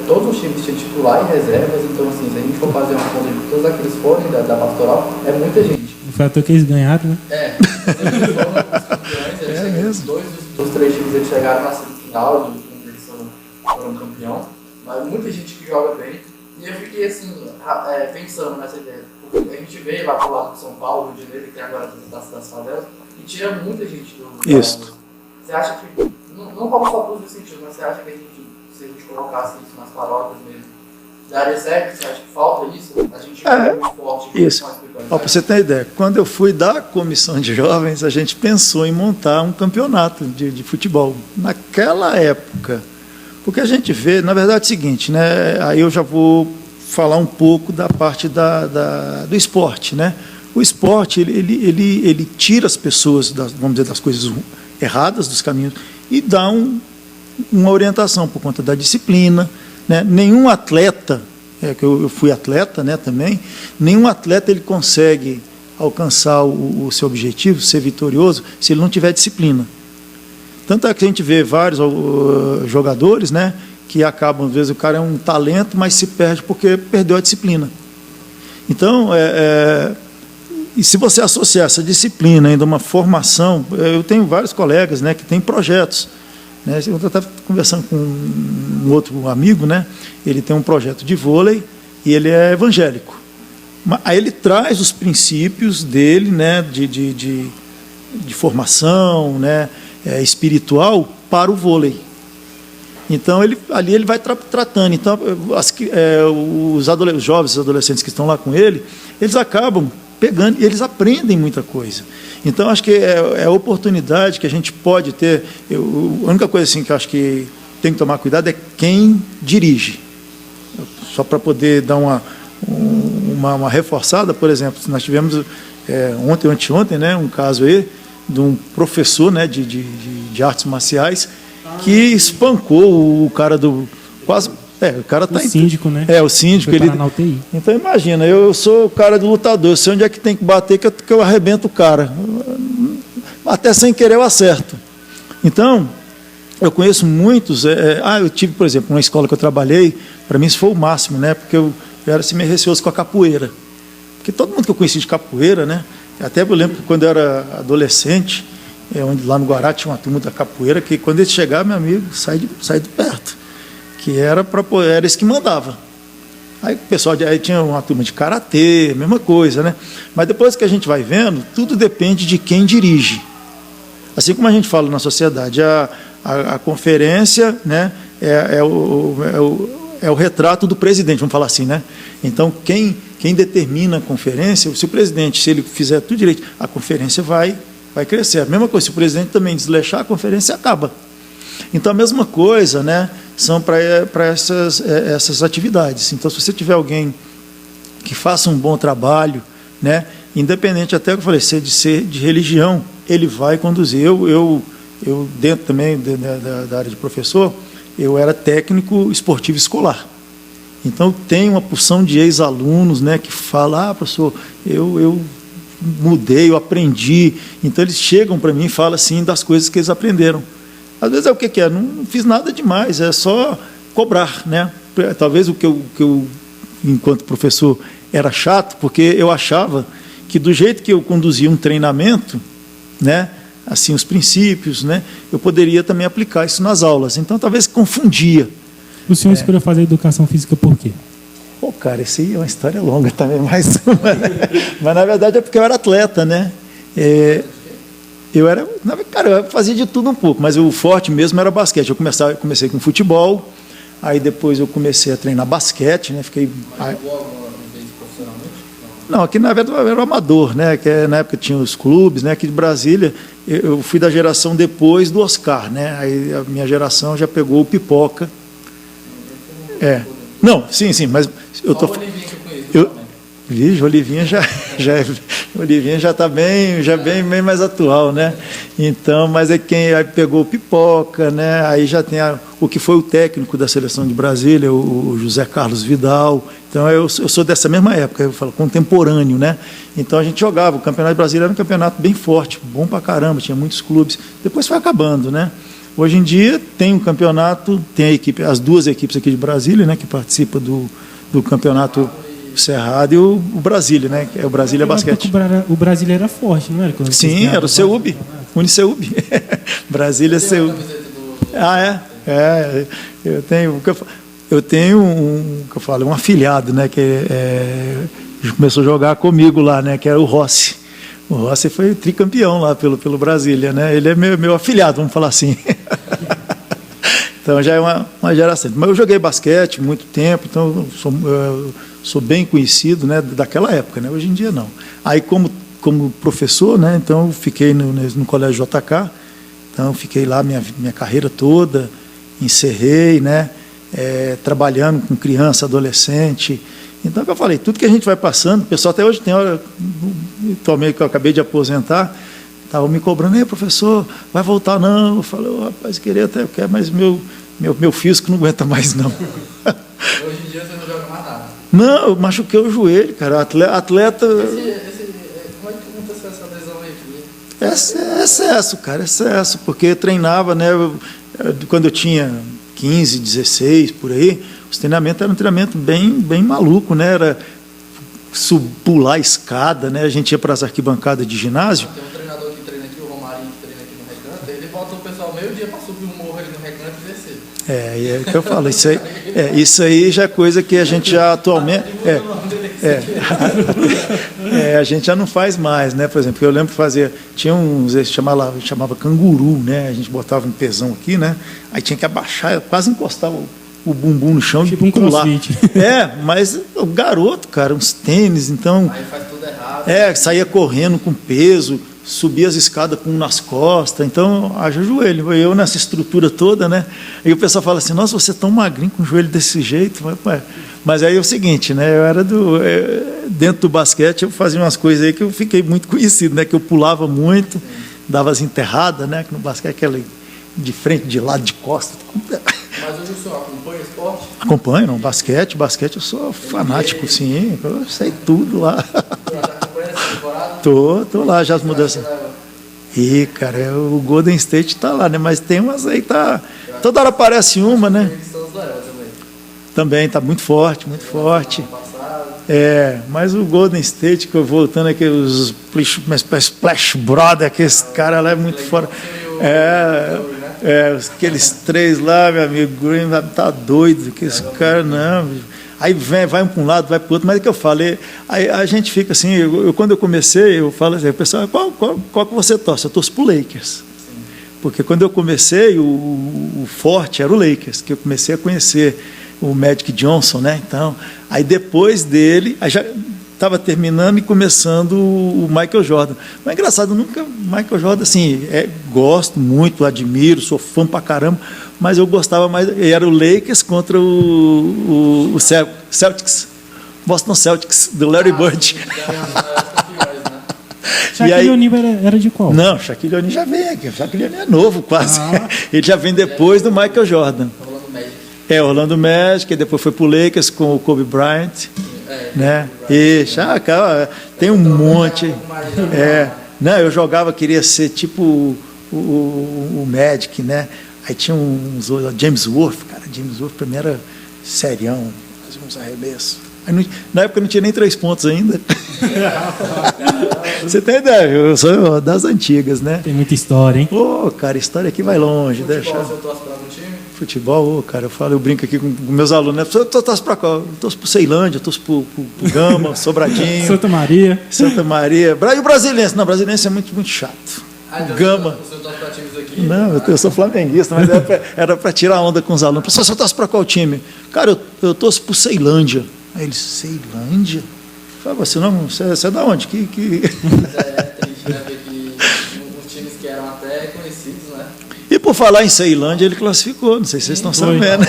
todos os times tinham titular e reservas, então assim, se a gente for fazer uma conta de todos aqueles forem da pastoral, é muita gente. Foi até que eles ganharam, né? Eles foram os campeões, dois dos 3 times eles chegaram na semifinal, eles foram campeão, mas muita gente que joga bem, e eu fiquei assim, pensando nessa ideia, porque a gente veio lá pro lado de São Paulo, Rio de Janeiro, que tem agora das favelas, e tira muita gente do... Isso. Você acha que, não como só todos os sentidos, mas você acha que se a gente colocasse isso nas paróquias mesmo, daria certo? Você acha que falta isso? A gente é muito forte. Isso. Para você ter ideia, quando eu fui da comissão de jovens, a gente pensou em montar um campeonato de futebol. Naquela época, porque a gente vê, na verdade é o seguinte, né? Aí eu já vou falar um pouco da parte do esporte, né? O esporte, ele tira as pessoas, vamos dizer, das coisas erradas, dos caminhos, e dá uma orientação por conta da disciplina, né? Nenhum atleta, que eu fui atleta, né, também, nenhum atleta ele consegue alcançar o seu objetivo, ser vitorioso, se ele não tiver disciplina. Tanto é que a gente vê vários jogadores, né, que acabam, às vezes o cara é um talento, mas se perde porque perdeu a disciplina. Então, e se você associar essa disciplina ainda a uma formação, eu tenho vários colegas, né, que têm projetos, né, eu estava conversando com um outro amigo, né, ele tem um projeto de vôlei e ele é evangélico. Aí ele traz os princípios dele, né, de formação, né, espiritual para o vôlei. Então, ali ele vai tratando. Então, os jovens, os adolescentes que estão lá com ele, eles acabam pegando e eles aprendem muita coisa. Então, acho que é a oportunidade que a gente pode ter. A única coisa assim, que eu acho que tem que tomar cuidado é quem dirige. Só para poder dar uma reforçada, por exemplo, nós tivemos ontem ou anteontem, né, um caso aí de um professor, né, de artes marciais que espancou o cara do... quase... o cara tá... O síndico, né? O síndico. Foi parar na UTI. Então, imagina, eu sou o cara do lutador, eu sei onde é que tem que bater, que eu arrebento o cara. Até sem querer eu acerto. Então, eu conheço muitos... eu tive, por exemplo, uma escola que eu trabalhei, para mim isso foi o máximo, né? Porque eu era assim, meio receoso com a capoeira. Porque todo mundo que eu conheci de capoeira, né? Até eu lembro que quando eu era adolescente, onde lá no Guará tinha uma turma da capoeira, que quando eles chegavam, meu amigo, sai de perto. Que era isso que mandava. Aí o pessoal aí tinha uma turma de karatê, mesma coisa, né? Mas depois que a gente vai vendo, tudo depende de quem dirige. Assim como a gente fala na sociedade, a conferência, né, é o retrato do presidente, vamos falar assim, né? Então, quem determina a conferência, se o presidente, se ele fizer tudo direito, a conferência vai crescer. A mesma coisa, se o presidente também desleixar, a conferência acaba. Então, a mesma coisa, né, são para essas atividades. Então, se você tiver alguém que faça um bom trabalho, né, independente até que eu falei, ser de religião, ele vai conduzir. Eu dentro também da área de professor, eu era técnico esportivo escolar. Então, tem uma porção de ex-alunos, né, que falam, professor, eu mudei, eu aprendi. Então, eles chegam para mim e falam assim das coisas que eles aprenderam. Às vezes o que é? Não fiz nada demais, é só cobrar, né? Talvez o que eu, enquanto professor, era chato, porque eu achava que do jeito que eu conduzia um treinamento, né, assim, os princípios, né, eu poderia também aplicar isso nas aulas. Então, talvez confundia. O senhor escolheu fazer educação física por quê? Cara, isso aí é uma história longa também, mas na verdade é porque eu era atleta, né? Eu fazia de tudo um pouco, mas o forte mesmo era basquete. Eu comecei com futebol, Aí depois eu comecei a treinar basquete, né? Fiquei... Não, aqui na verdade era o amador, né? Que na época tinha os clubes, né? Aqui de Brasília, eu fui da geração depois do Oscar, né? Aí a minha geração já pegou o Pipoca. Não, sim, mas eu tô... Vixe, Olivinha Olivinha já está bem mais atual, né? Então, mas é quem aí pegou o Pipoca, né? Aí já tem o que foi o técnico da seleção de Brasília, o José Carlos Vidal. Então eu sou dessa mesma época, eu falo contemporâneo, né? Então a gente jogava, o Campeonato Brasileiro era um campeonato bem forte, bom pra caramba, tinha muitos clubes. Depois foi acabando, né? Hoje em dia tem um campeonato, tem a equipe, as duas equipes aqui de Brasília, né? Que participam do campeonato Cerrado e o Brasília, né? Que é o Brasília Basquete. O Brasília era forte, não era? Sim, era o CEUB, Uniceub. Brasília CEUB. Eu tenho um afilhado, né? Que começou a jogar comigo lá, né? Que era o Rossi. O Rossi foi tricampeão lá pelo Brasília, né? Ele é meu afilhado, vamos falar assim. Então já é uma geração. Mas eu joguei basquete muito tempo, então sou bem conhecido, né, daquela época, né? Hoje em dia não. Aí como professor, né, então fiquei no Colégio JK, então fiquei lá minha carreira toda, encerrei, né, trabalhando com criança, adolescente. Então, eu falei, tudo que a gente vai passando, o pessoal até hoje tem hora, atualmente que eu acabei de aposentar, estavam me cobrando, professor, vai voltar não? Eu falei, rapaz, queria até, mas meu físico não aguenta mais não. Hoje em dia você não joga mais nada? Não, eu machuquei o joelho, cara, atleta... Como é que aconteceu essa lesão aí? Excesso, cara, porque treinava, né, quando eu tinha 15, 16, por aí, os treinamentos eram um treinamento bem maluco, né, era pular a escada, né, a gente ia para as arquibancadas de ginásio. Tem um treinador que treina aqui, o Romarinho, que treina aqui no Recanto, ele bota o pessoal meio-dia para subir um morro ali no Recanto e descer. É o que eu falo, isso aí já é coisa que a gente já atualmente... a gente já não faz mais, né? Por exemplo, eu lembro que tinha uns, chamava canguru, né? A gente botava um pesão aqui, né? Aí tinha que abaixar, quase encostar o bumbum no chão tipo e pular. CrossFit. Mas o garoto, cara, uns tênis, então... Aí faz tudo errado. Saía correndo com peso, subia as escadas com um nas costas, então haja joelho. Eu nessa estrutura toda, né? Aí o pessoal fala assim, nossa, você é tão magrinho com o joelho desse jeito. Mas aí é o seguinte, né? Eu era dentro do basquete, eu fazia umas coisas aí que eu fiquei muito conhecido, né? Que eu pulava muito, dava as enterradas, né? Que no basquete aquela de frente, de lado, de costas. Mas hoje o senhor acompanha o esporte? Acompanho, não. Basquete eu sou fanático, sim. Eu sei tudo lá. Já acompanha essa temporada? Tô lá, já as mudanças. E, cara, o Golden State tá lá, né? Mas tem umas aí, tá... Toda hora aparece uma, né? Também tá muito forte, muito forte. Mas o Golden State, que eu voltando aqui, os Splash Brothers, aqueles caras lá é muito fora. Aqueles três lá, meu amigo, Green tá doido, que esse cara, não. Aí vai um para um lado, vai para o outro, mas é que eu falei, aí a gente fica assim, quando eu comecei, eu falo assim, o pessoal, qual que você torce? Eu torço pro Lakers. Porque quando eu comecei, o forte era o Lakers, que eu comecei a conhecer o Magic Johnson, né? Então, aí depois dele, aí já estava terminando e começando o Michael Jordan. Mas engraçado, nunca Michael Jordan, assim, gosto muito, admiro, sou fã pra caramba, mas eu gostava mais, era o Lakers contra o Celtics, Boston Celtics, do Larry Bird. Shaquille O'Neal era de qual? Não, Shaquille O'Neal já vem aqui, Shaquille O'Neal é novo quase, ele já vem depois do Michael Jordan. Orlando Magic, e depois foi pro Lakers com o Kobe Bryant, né? E tem um monte. Não, eu jogava, queria ser tipo o Magic, né? Aí tinha James Worth, cara. James Worth pra mim era serião, fazia uns arremessos. Na época não tinha nem 3 pontos ainda. Você tem ideia? Eu sou das antigas, né? Tem muita história, hein? Cara, história aqui vai longe. Você torce para algum time? Futebol, cara, eu brinco aqui com meus alunos, né? Eu torço para qual? Eu torço para o Ceilândia, eu torço para o Gama, Sobradinho. Santa Maria. E o Brasiliense? Não, o Brasiliense é muito, muito chato. Então o Gama. Você torce para times aqui Não, eu sou flamenguista, mas era para tirar onda com os alunos. Professor, você torce para qual time? Cara, eu torço para o Ceilândia. Aí ele, Ceilândia? Eu falei, você é da onde? É triste, né? Ver que os times que eram até conhecidos, né? E por falar em Ceilândia, ele classificou. Não sei se vocês estão sabendo.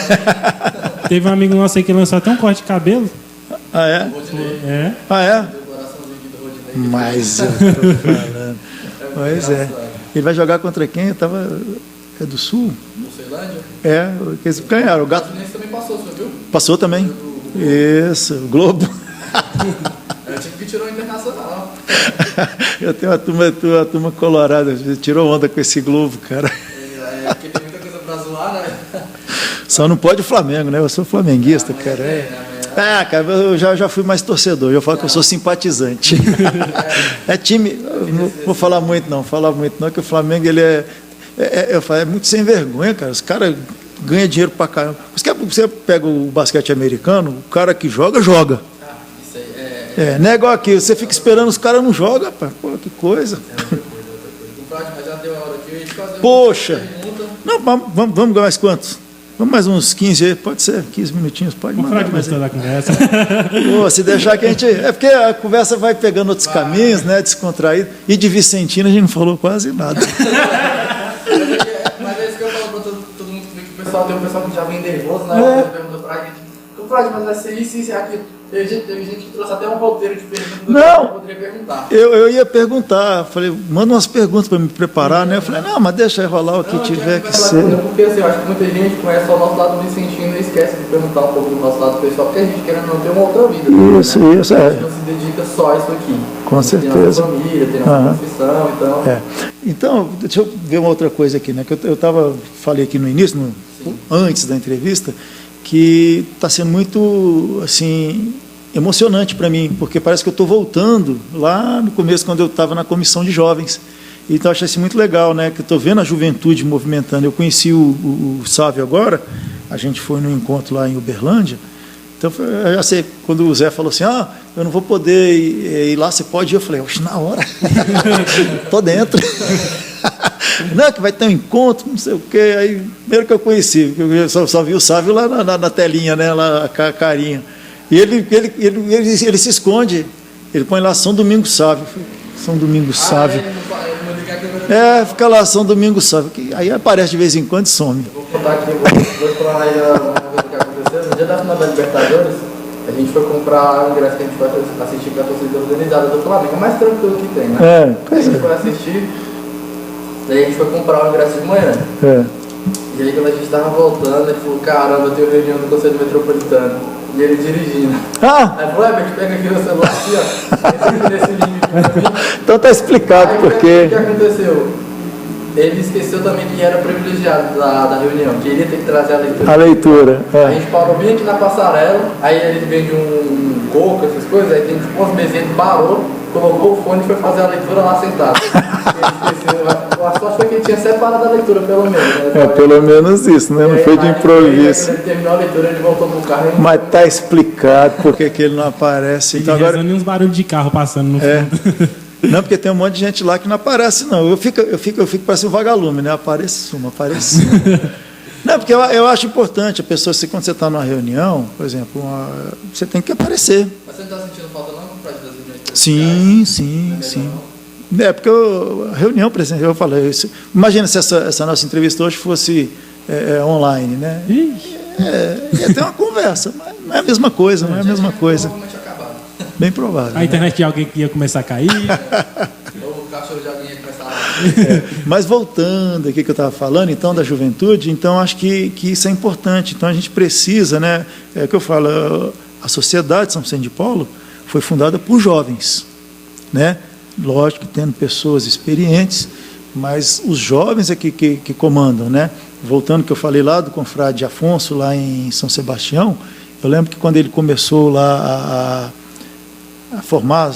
Teve um amigo nosso aí que lançou até um corte de cabelo. Ah, é? É. Ah, é? Mas eu tô falando. Pois é. Ele vai jogar contra quem? É do Sul? Do Ceilândia? É, eles ganharam. O Gato também passou, você viu? passou também? Isso, o Globo. É o time que tirou o Internacional. Eu tenho uma turma colorada, tirou onda com esse Globo, cara. Porque tem muita coisa pra zoar, né? Só não pode o Flamengo, né? Eu sou flamenguista, cara. Cara, eu já fui mais torcedor, eu falo que eu sou simpatizante. É time, não vou falar muito não, que o Flamengo ele é muito sem vergonha, cara. Os caras ganham dinheiro pra caramba. Você pega o basquete americano, o cara que joga. Isso aí não é igual aqui, você fica esperando, os caras não jogam, pô, que coisa. Mas já deu a hora aqui, eu ia te fazer Poxa! Não, vamos mais quantos? Vamos mais uns 15 aí, pode ser, 15 minutinhos, pode mandar. Vamos gostou da conversa. Pô, se deixar que a gente... É porque a conversa vai pegando outros caminhos, né, descontraído. E de Vicentina a gente não falou quase nada. Mas é isso que eu falo pra todo mundo que vem, que o pessoal tem um pessoal que já vem nervoso, né? Pergunta pra gente, mas vai ser isso e aquilo. Teve gente que trouxe até um roteiro de perguntas que eu poderia perguntar. Eu ia perguntar, falei, manda umas perguntas para me preparar, né? Eu falei, não, mas deixa aí rolar o que tiver que ser. Porque assim, eu acho que muita gente conhece só o nosso lado vicentino e esquece de perguntar um pouco do nosso lado pessoal, porque a gente querendo não ter uma outra vida. Isso, né? isso, A gente não se dedica só a isso aqui. Com certeza. Tem nossa família, tem nossa profissão, então... Então, deixa eu ver uma outra coisa aqui, né? Que eu falei aqui no início, antes da entrevista, que está sendo muito, assim, emocionante para mim, porque parece que eu estou voltando lá no começo, quando eu estava na comissão de jovens. Então, eu achei isso muito legal, né? Que eu estou vendo a juventude movimentando. Eu conheci o Sávio agora, a gente foi num encontro lá em Uberlândia. Então, eu já sei, quando o Zé falou assim, eu não vou poder ir lá, você pode ir? Eu falei, oxe, na hora. Estou dentro. Não, que vai ter um encontro, não sei o quê. Aí, primeiro que eu conheci, eu só vi o Sávio lá na telinha, né? Lá, a carinha. E ele se esconde. Ele põe lá São Domingos Sávio. São Domingos Sávio. Fica lá São Domingos Sávio. Aí aparece de vez em quando e some. Eu vou contar aqui, vou falar aí uma coisa que aconteceu. No dia da final da Libertadores, a gente foi comprar o ingresso que a gente vai assistir para a torcida organizada do Flamengo. É o mais tranquilo que tem, né? A gente foi assistir. Daí a gente foi comprar o ingresso de manhã. E aí quando a gente estava voltando, ele falou, caramba, eu tenho reunião do Conselho Metropolitano. E ele dirigindo. Aí falou, a gente pega aqui no celular aqui, ó. Nesse link. Então tá explicado por quê. O que aconteceu? Ele esqueceu também que era privilegiado da reunião, que ele ia ter que trazer a leitura. A leitura. A gente parou bem aqui na passarela, aí ele vende um coco, essas coisas, aí tem tipo umas mesinhas, ele parou, colocou o fone e foi fazer a leitura lá sentado. A sorte foi que ele tinha separado a leitura, pelo menos. Né? Pelo menos isso, né? Não foi de improviso. Ele terminou a leitura, ele voltou pro carro. Mas tá explicado porque que ele não aparece. Então agora uns barulhos de carro passando no fundo. Não, porque tem um monte de gente lá que não aparece, não. Eu fico parecendo um vagalume, né? Aparece uma. Não, porque eu acho importante a pessoa, quando você está numa reunião, por exemplo, você tem que aparecer. Mas você não está sentindo falta, não, das reuniões? Sim. Porque a reunião presencial, eu falei isso. Imagina se essa nossa entrevista hoje fosse online, né? Ia ter uma conversa, mas não é a mesma coisa, Bem provável. A internet de alguém que ia começar a cair. Ou o cachorro de alguém ia começar a... Mas voltando aqui que eu estava falando, então, da juventude, então acho que isso é importante. Então a gente precisa, né? É o que eu falo, a Sociedade São Vicente de Paulo foi fundada por jovens, né? Lógico que tendo pessoas experientes, mas os jovens é que comandam, né? Voltando ao que eu falei lá do confrade Afonso, lá em São Sebastião, eu lembro que quando ele começou lá a formar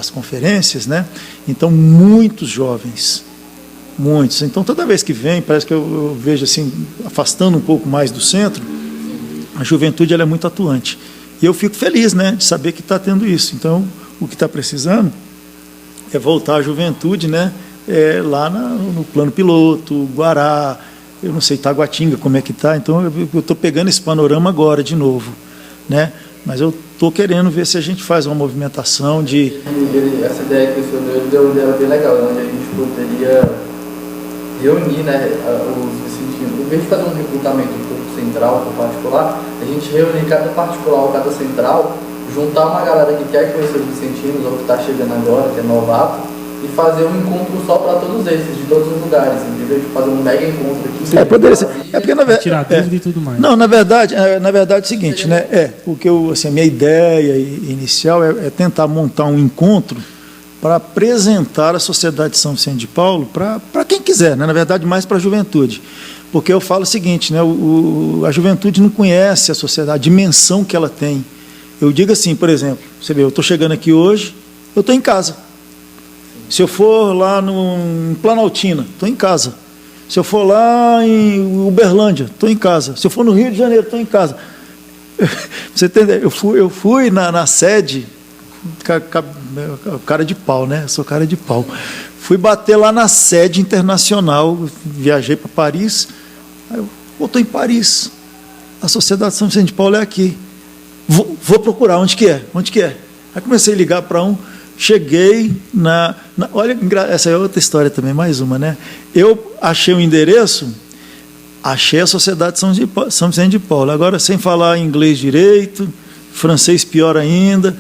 as conferências, né? Então, muitos jovens, muitos. Então, toda vez que vem, parece que eu vejo assim, afastando um pouco mais do centro, a juventude ela é muito atuante. E eu fico feliz, né, de saber que está tendo isso. Então, o que está precisando é voltar à juventude, né, lá no plano piloto, Guará, eu não sei, Taguatinga, como é que está. Então, eu estou pegando esse panorama agora de novo, né? Mas eu estou querendo ver se a gente faz uma movimentação de... Essa ideia que o senhor deu uma ideia bem legal, onde a gente poderia reunir, né, os vicentinos. Em vez de fazer um recrutamento um pouco central para o particular, a gente reunir cada particular ou cada central, juntar uma galera que quer conhecer os vicentinos ou que está chegando agora, que é novato, e fazer um encontro só para todos esses, de todos os lugares, entendeu? Fazer um mega encontro aqui. Poderia ser. Porque na verdade, tirar dúvida e tudo mais. Não, na verdade é o seguinte, né? O que a minha ideia inicial é tentar montar um encontro para apresentar a Sociedade de São Vicente de Paulo para quem quiser, né? Na verdade, mais para a juventude. Porque eu falo o seguinte, né? A juventude não conhece a sociedade, a dimensão que ela tem. Eu digo assim, por exemplo, você vê, eu estou chegando aqui hoje, eu estou em casa. Se eu for lá em Planaltina, estou em casa. Se eu for lá em Uberlândia, estou em casa. Se eu for no Rio de Janeiro, estou em casa. Você entendeu? Eu fui na sede, cara de pau, né? Eu sou cara de pau. Fui bater lá na sede internacional, viajei para Paris. Aí eu estou em Paris. A Sociedade de São Vicente de Paulo é aqui. Vou procurar, onde que é? Aí comecei a ligar para um. Cheguei olha, essa é outra história também, mais uma, né? Eu achei o endereço, achei a Sociedade de São Vicente de Paulo. Agora, sem falar inglês direito, francês pior ainda,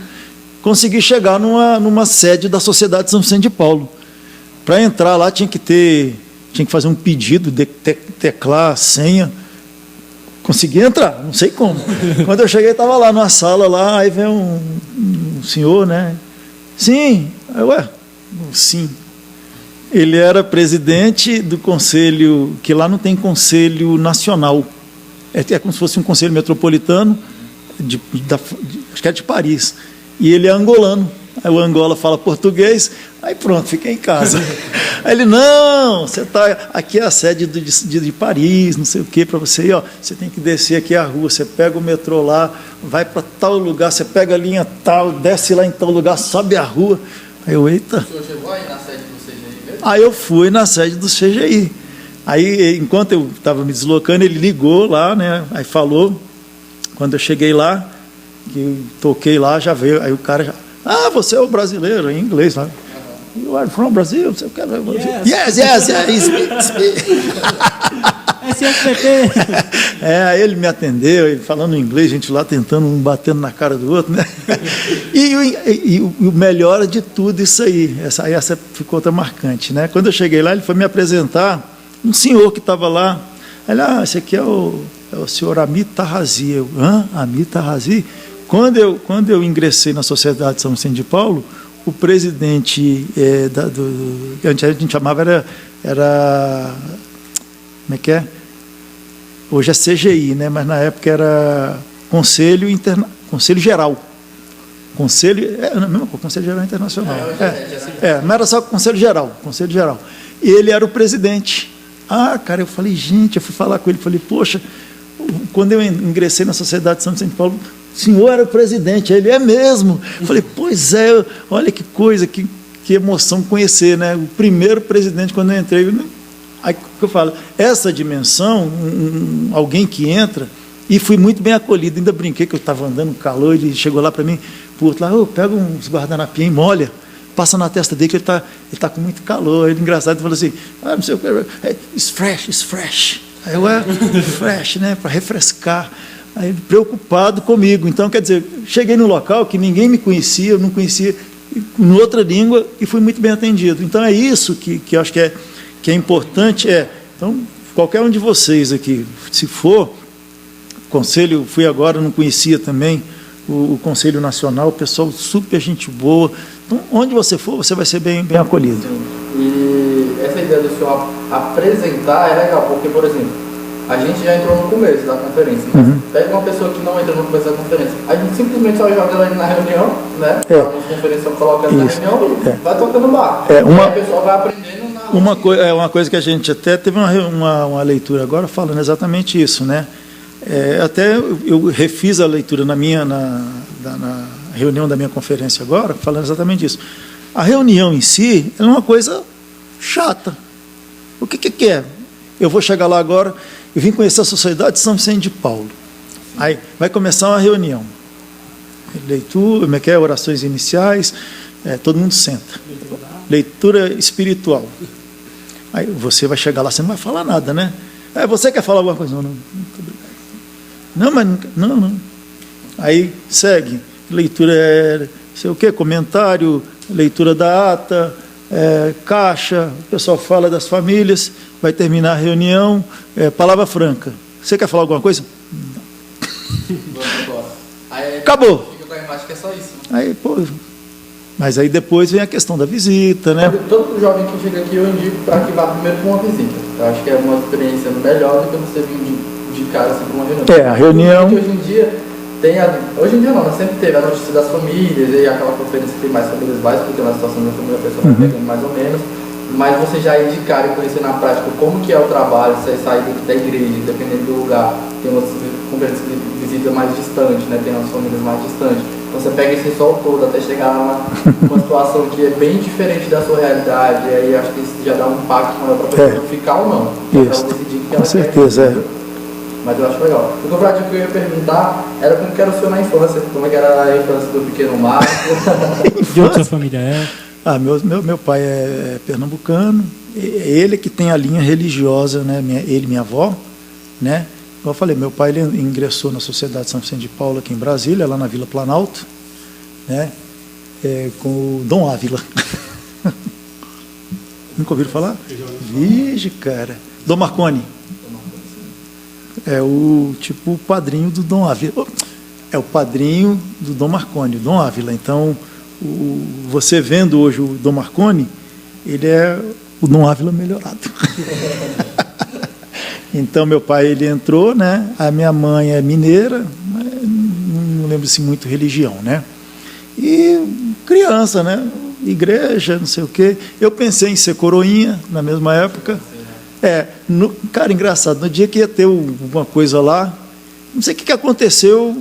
consegui chegar numa sede da Sociedade de São Vicente de Paulo. Para entrar lá tinha que fazer um pedido, teclar a senha. Consegui entrar, não sei como. Quando eu cheguei, estava lá numa sala, lá, aí vem um senhor, né? Sim, sim. Ele era presidente do conselho, que lá não tem conselho nacional, é como se fosse um conselho metropolitano, acho que é de Paris, e ele é angolano. Aí o Angola fala português, aí pronto, fiquei em casa. Aí ele, não, você está aqui é a sede de Paris, não sei o que, para você ir, você tem que descer aqui a rua, você pega o metrô lá, vai para tal lugar, você pega a linha tal, desce lá em tal lugar, sobe a rua. Aí eu, eita. O senhor chegou aí na sede do CGI mesmo? Aí eu fui na sede do CGI. Aí, enquanto eu estava me deslocando, ele ligou lá, né? Aí falou, quando eu cheguei lá, que eu toquei lá, já veio, aí o cara já... você é o brasileiro, em inglês, sabe? You are from Brazil? Você quer ver Brasil? Yes. SFPT. Aí ele me atendeu, falando inglês, a gente lá tentando, um batendo na cara do outro, né? E o melhor de tudo isso aí, essa ficou outra marcante, né? Quando eu cheguei lá, ele foi me apresentar um senhor que estava lá. Ele, esse aqui é o senhor Amit Tarrazi. Eu, Amit Tarrazi? Quando eu ingressei na Sociedade de São Vicente de Paulo, o presidente que a gente chamava era como é que é? Hoje é CGI, né? Mas na época era Conselho Geral. Conselho Geral Internacional. Não era só Conselho Geral. E ele era o presidente. Cara, eu falei, gente, eu fui falar com ele, falei, poxa, quando eu ingressei na Sociedade de São Vicente de Paulo, o senhor era o presidente. Ele é mesmo. Eu falei, pois é, olha que coisa, que emoção conhecer, né? O primeiro presidente, quando eu entrei, aí que eu falo, essa dimensão, alguém que entra, e fui muito bem acolhido, ainda brinquei que eu estava andando no calor, ele chegou lá para mim, por outro lado, pega uns guardanapinhos e molha, passa na testa dele que ele tá com muito calor. Ele, engraçado, falou assim, não sei o que, it's fresh. Aí eu, fresh, né, para refrescar. Aí, preocupado comigo. Então, quer dizer, cheguei num local que ninguém me conhecia, eu não conhecia, em outra língua, e fui muito bem atendido. Então, é isso que eu acho que é importante. Então, qualquer um de vocês aqui, se for, conselho, fui agora, não conhecia também o Conselho Nacional, o pessoal super gente boa. Então, onde você for, você vai ser bem acolhido. E essa ideia do senhor apresentar é legal, porque, por exemplo, a gente já entrou no começo da conferência. Pega uma pessoa que não entra no começo da conferência, a gente simplesmente só joga ela na reunião, né? Na conferência coloca ela na reunião e vai tocando barco. A pessoa vai aprendendo na uma coisa que a gente até teve uma leitura agora falando exatamente isso, né? Até eu refiz a leitura na reunião da minha conferência agora, falando exatamente isso. A reunião em si é uma coisa chata. O que é? Eu vou chegar lá agora, eu vim conhecer a Sociedade de São Vicente de Paulo. Aí vai começar uma reunião. Leitura, como é que é? Orações iniciais, todo mundo senta. Leitura espiritual. Aí você vai chegar lá, você não vai falar nada, né? Você quer falar alguma coisa? Não, muito obrigado. Não, mas não. Aí segue. Leitura, sei o quê? Comentário, leitura da ata, caixa, o pessoal fala das famílias, vai terminar a reunião, palavra franca. Você quer falar alguma coisa? Não. Acabou. Acho que é só isso. Aí, mas aí depois vem a questão da visita, né? Todo jovem que chega aqui eu indico para que vá primeiro para uma visita. Eu acho que é uma experiência melhor do que você vir de cara assim, para uma reunião. A reunião. Porque hoje em dia hoje em dia não, mas sempre teve a notícia das famílias e aquela conferência que tem mais famílias básicas, porque na situação da família a pessoa vai pegando mais ou menos. Mas você já ir de cara e conhecer na prática como que é o trabalho, você sair da igreja, dependendo do lugar, tem umas conferências de visita mais distantes, né? Tem umas famílias mais distantes. Então você pega esse sol todo até chegar numa situação que é bem diferente da sua realidade, e aí acho que isso já dá um impacto maior para a pessoa ficar ou não. Isso, com certeza, Mas eu acho legal. O que eu ia perguntar era como que era o senhor na infância, como é que era a infância do pequeno Marco. De onde sua família é? Meu pai é pernambucano, ele que tem a linha religiosa, né? Ele e minha avó, né? Como eu falei, meu pai ele ingressou na Sociedade de São Vicente de Paulo aqui em Brasília, lá na Vila Planalto, né? Com o Dom Ávila. Nunca ouviram falar? Vige, cara. Dom Marconi. É o padrinho do Dom Ávila. É o padrinho do Dom Marconi, o Dom Ávila. Então, você vendo hoje o Dom Marconi, ele é o Dom Ávila melhorado. Então, meu pai, ele entrou, né? A minha mãe é mineira, mas não lembro assim muito religião, né? E criança, né? Igreja, não sei o quê. Eu pensei em ser coroinha na mesma época. Cara, engraçado, no dia que ia ter alguma coisa lá, não sei o que aconteceu,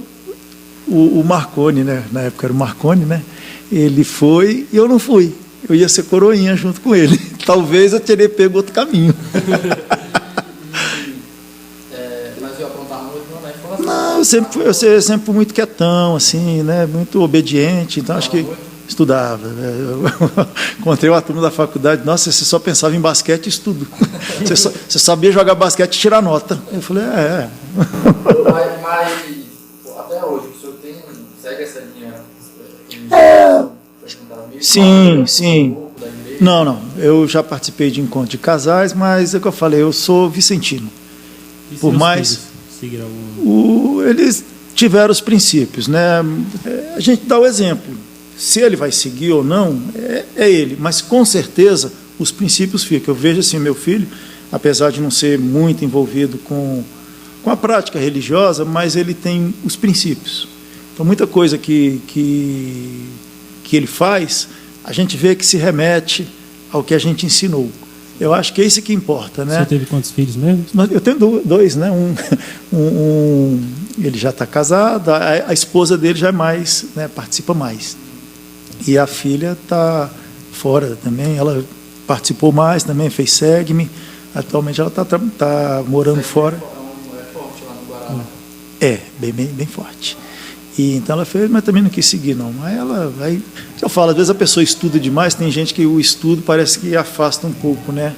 o Marconi, né? Na época era o Marconi, né? Ele foi e eu não fui. Eu ia ser coroinha junto com ele. Talvez eu teria pego outro caminho. Mas eu aprontava muito, não, né? Não, eu sempre fui muito quietão, assim, né? Muito obediente, então acho que estudava. Eu encontrei uma turma da faculdade, nossa, você só pensava em basquete e estudo. Você sabia jogar basquete e tirar nota. Eu falei, Mas até hoje, o senhor segue essa linha? Sim. Não. Eu já participei de encontro de casais, mas é o que eu falei, eu sou vicentino. Por mais... Eles tiveram os princípios, né? A gente dá o exemplo. Se ele vai seguir ou não, é ele. Mas, com certeza, os princípios ficam. Eu vejo assim, meu filho, apesar de não ser muito envolvido com a prática religiosa, mas ele tem os princípios. Então, muita coisa que ele faz, a gente vê que se remete ao que a gente ensinou. Eu acho que é isso que importa, né? Você teve quantos filhos mesmo? Eu tenho dois, né? Ele já está casado, a esposa dele já é mais, né? Participa mais. E a filha está fora também, ela participou mais também, fez SEGME. Atualmente ela está morando fora. É forte lá no Guará. Bem forte. E então ela fez, mas também não quis seguir, não. Aí ela vai. Eu falo, às vezes a pessoa estuda demais, tem gente que o estudo parece que afasta um pouco, né?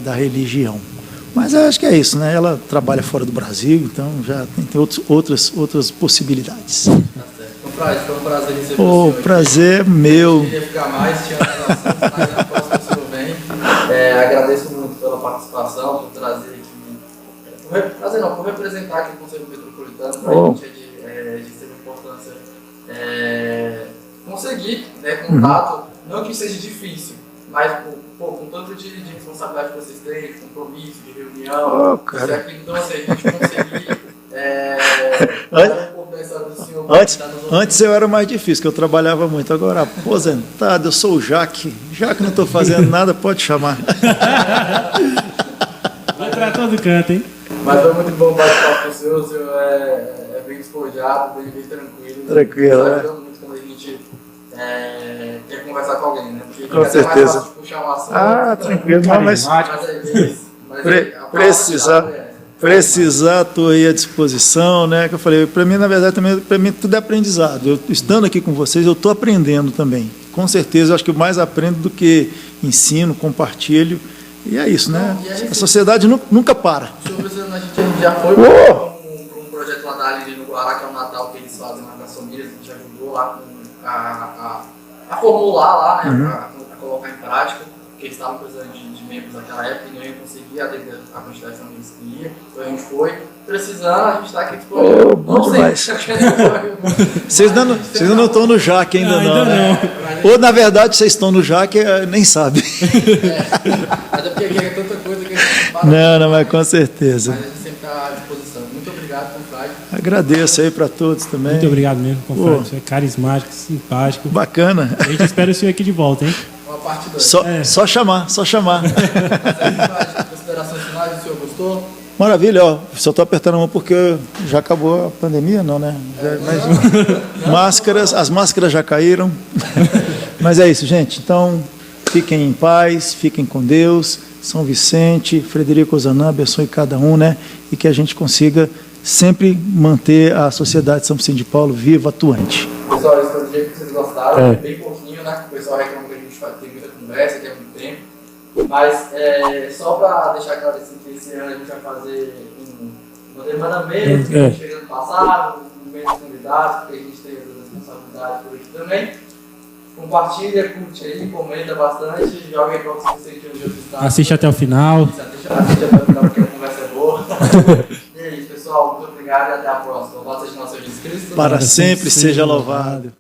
Da religião. Mas eu acho que é isso, né? Ela trabalha fora do Brasil, então já tem outras possibilidades. Foi um prazer receber o prazer é meu. Eu queria ficar mais, tinha mais assuntos, mas na próxima o senhor vem. Agradeço muito pela participação, por trazer aqui. Por representar aqui o Conselho Metropolitano, para a gente é de extrema importância conseguir, né, contato, não que seja difícil, mas com tanto de responsabilidade que vocês têm, de compromisso, de reunião, então assim, a gente conseguir Antes eu era mais difícil, que eu trabalhava muito. Agora, aposentado, eu sou o Jaque. Já que não estou fazendo nada, pode chamar. Vai para todo canto, hein? Mas foi muito bom participar com o senhor é bem despojado, bem tranquilo. Tranquilo, né? Muito quando a gente quer conversar com alguém, né? Porque Com fica até mais certeza. fácil de puxar um assunto. Tranquilo, não, mas precisar, estou aí à disposição, né? Que eu falei, para mim, na verdade, também, para mim tudo é aprendizado. Eu estando aqui com vocês, eu estou aprendendo também. Com certeza, eu acho que eu mais aprendo do que ensino, compartilho. E é isso, né? A sociedade nunca para. Senhor presidente, a gente já foi para um projeto lá da Aline no Guará, que é o Natal que eles fazem lá das famílias. A gente ajudou lá com a formular lá, né? A colocar em prática, porque eles estavam precisando de membros naquela época e não iam conseguir atender a quantidade de famílias que ia. Então a gente foi. Precisando, a gente está aqui disponível. Bom demais. Vocês ainda não estão no JAC ainda não, né? Ou, na verdade, vocês estão no JAC e nem sabem. Mas é porque aqui é tanta coisa que a gente para. Não, mas com certeza. Mas a gente sempre está à disposição. Muito obrigado, confrade. Agradeço aí para todos também. Muito obrigado mesmo, confrade. Você é carístico, simpático. Bacana. A gente espera o senhor aqui de volta, hein? Uma parte 2. Só chamar. Considerações finais, o senhor gostou? Maravilha, ó. Só estou apertando a mão porque já acabou a pandemia, não, né? As máscaras já caíram. Mas é isso, gente. Então, fiquem em paz, fiquem com Deus. São Vicente, Frederico Ozanam, abençoe cada um, né? E que a gente consiga sempre manter a Sociedade de São Vicente de Paulo viva, atuante. Pessoal, esse foi o jeito que vocês gostaram. Bem pouquinho, né? O pessoal reclama que a gente tem muita conversa, que é muito tempo. Mas só para deixar claro assim, que esse ano a gente vai fazer uma demanda mesmo, que a gente fez ano passado, menos convidados, porque a gente tem outras responsabilidades por aqui também. Compartilha, curte aí, comenta bastante, joga aí para você sentir os outros estados. Assiste até o final. Assiste até o final porque a conversa é boa. E é isso, pessoal. Muito obrigado e até a próxima. Louvado seja nosso Jesus Cristo. Para sempre seja louvado.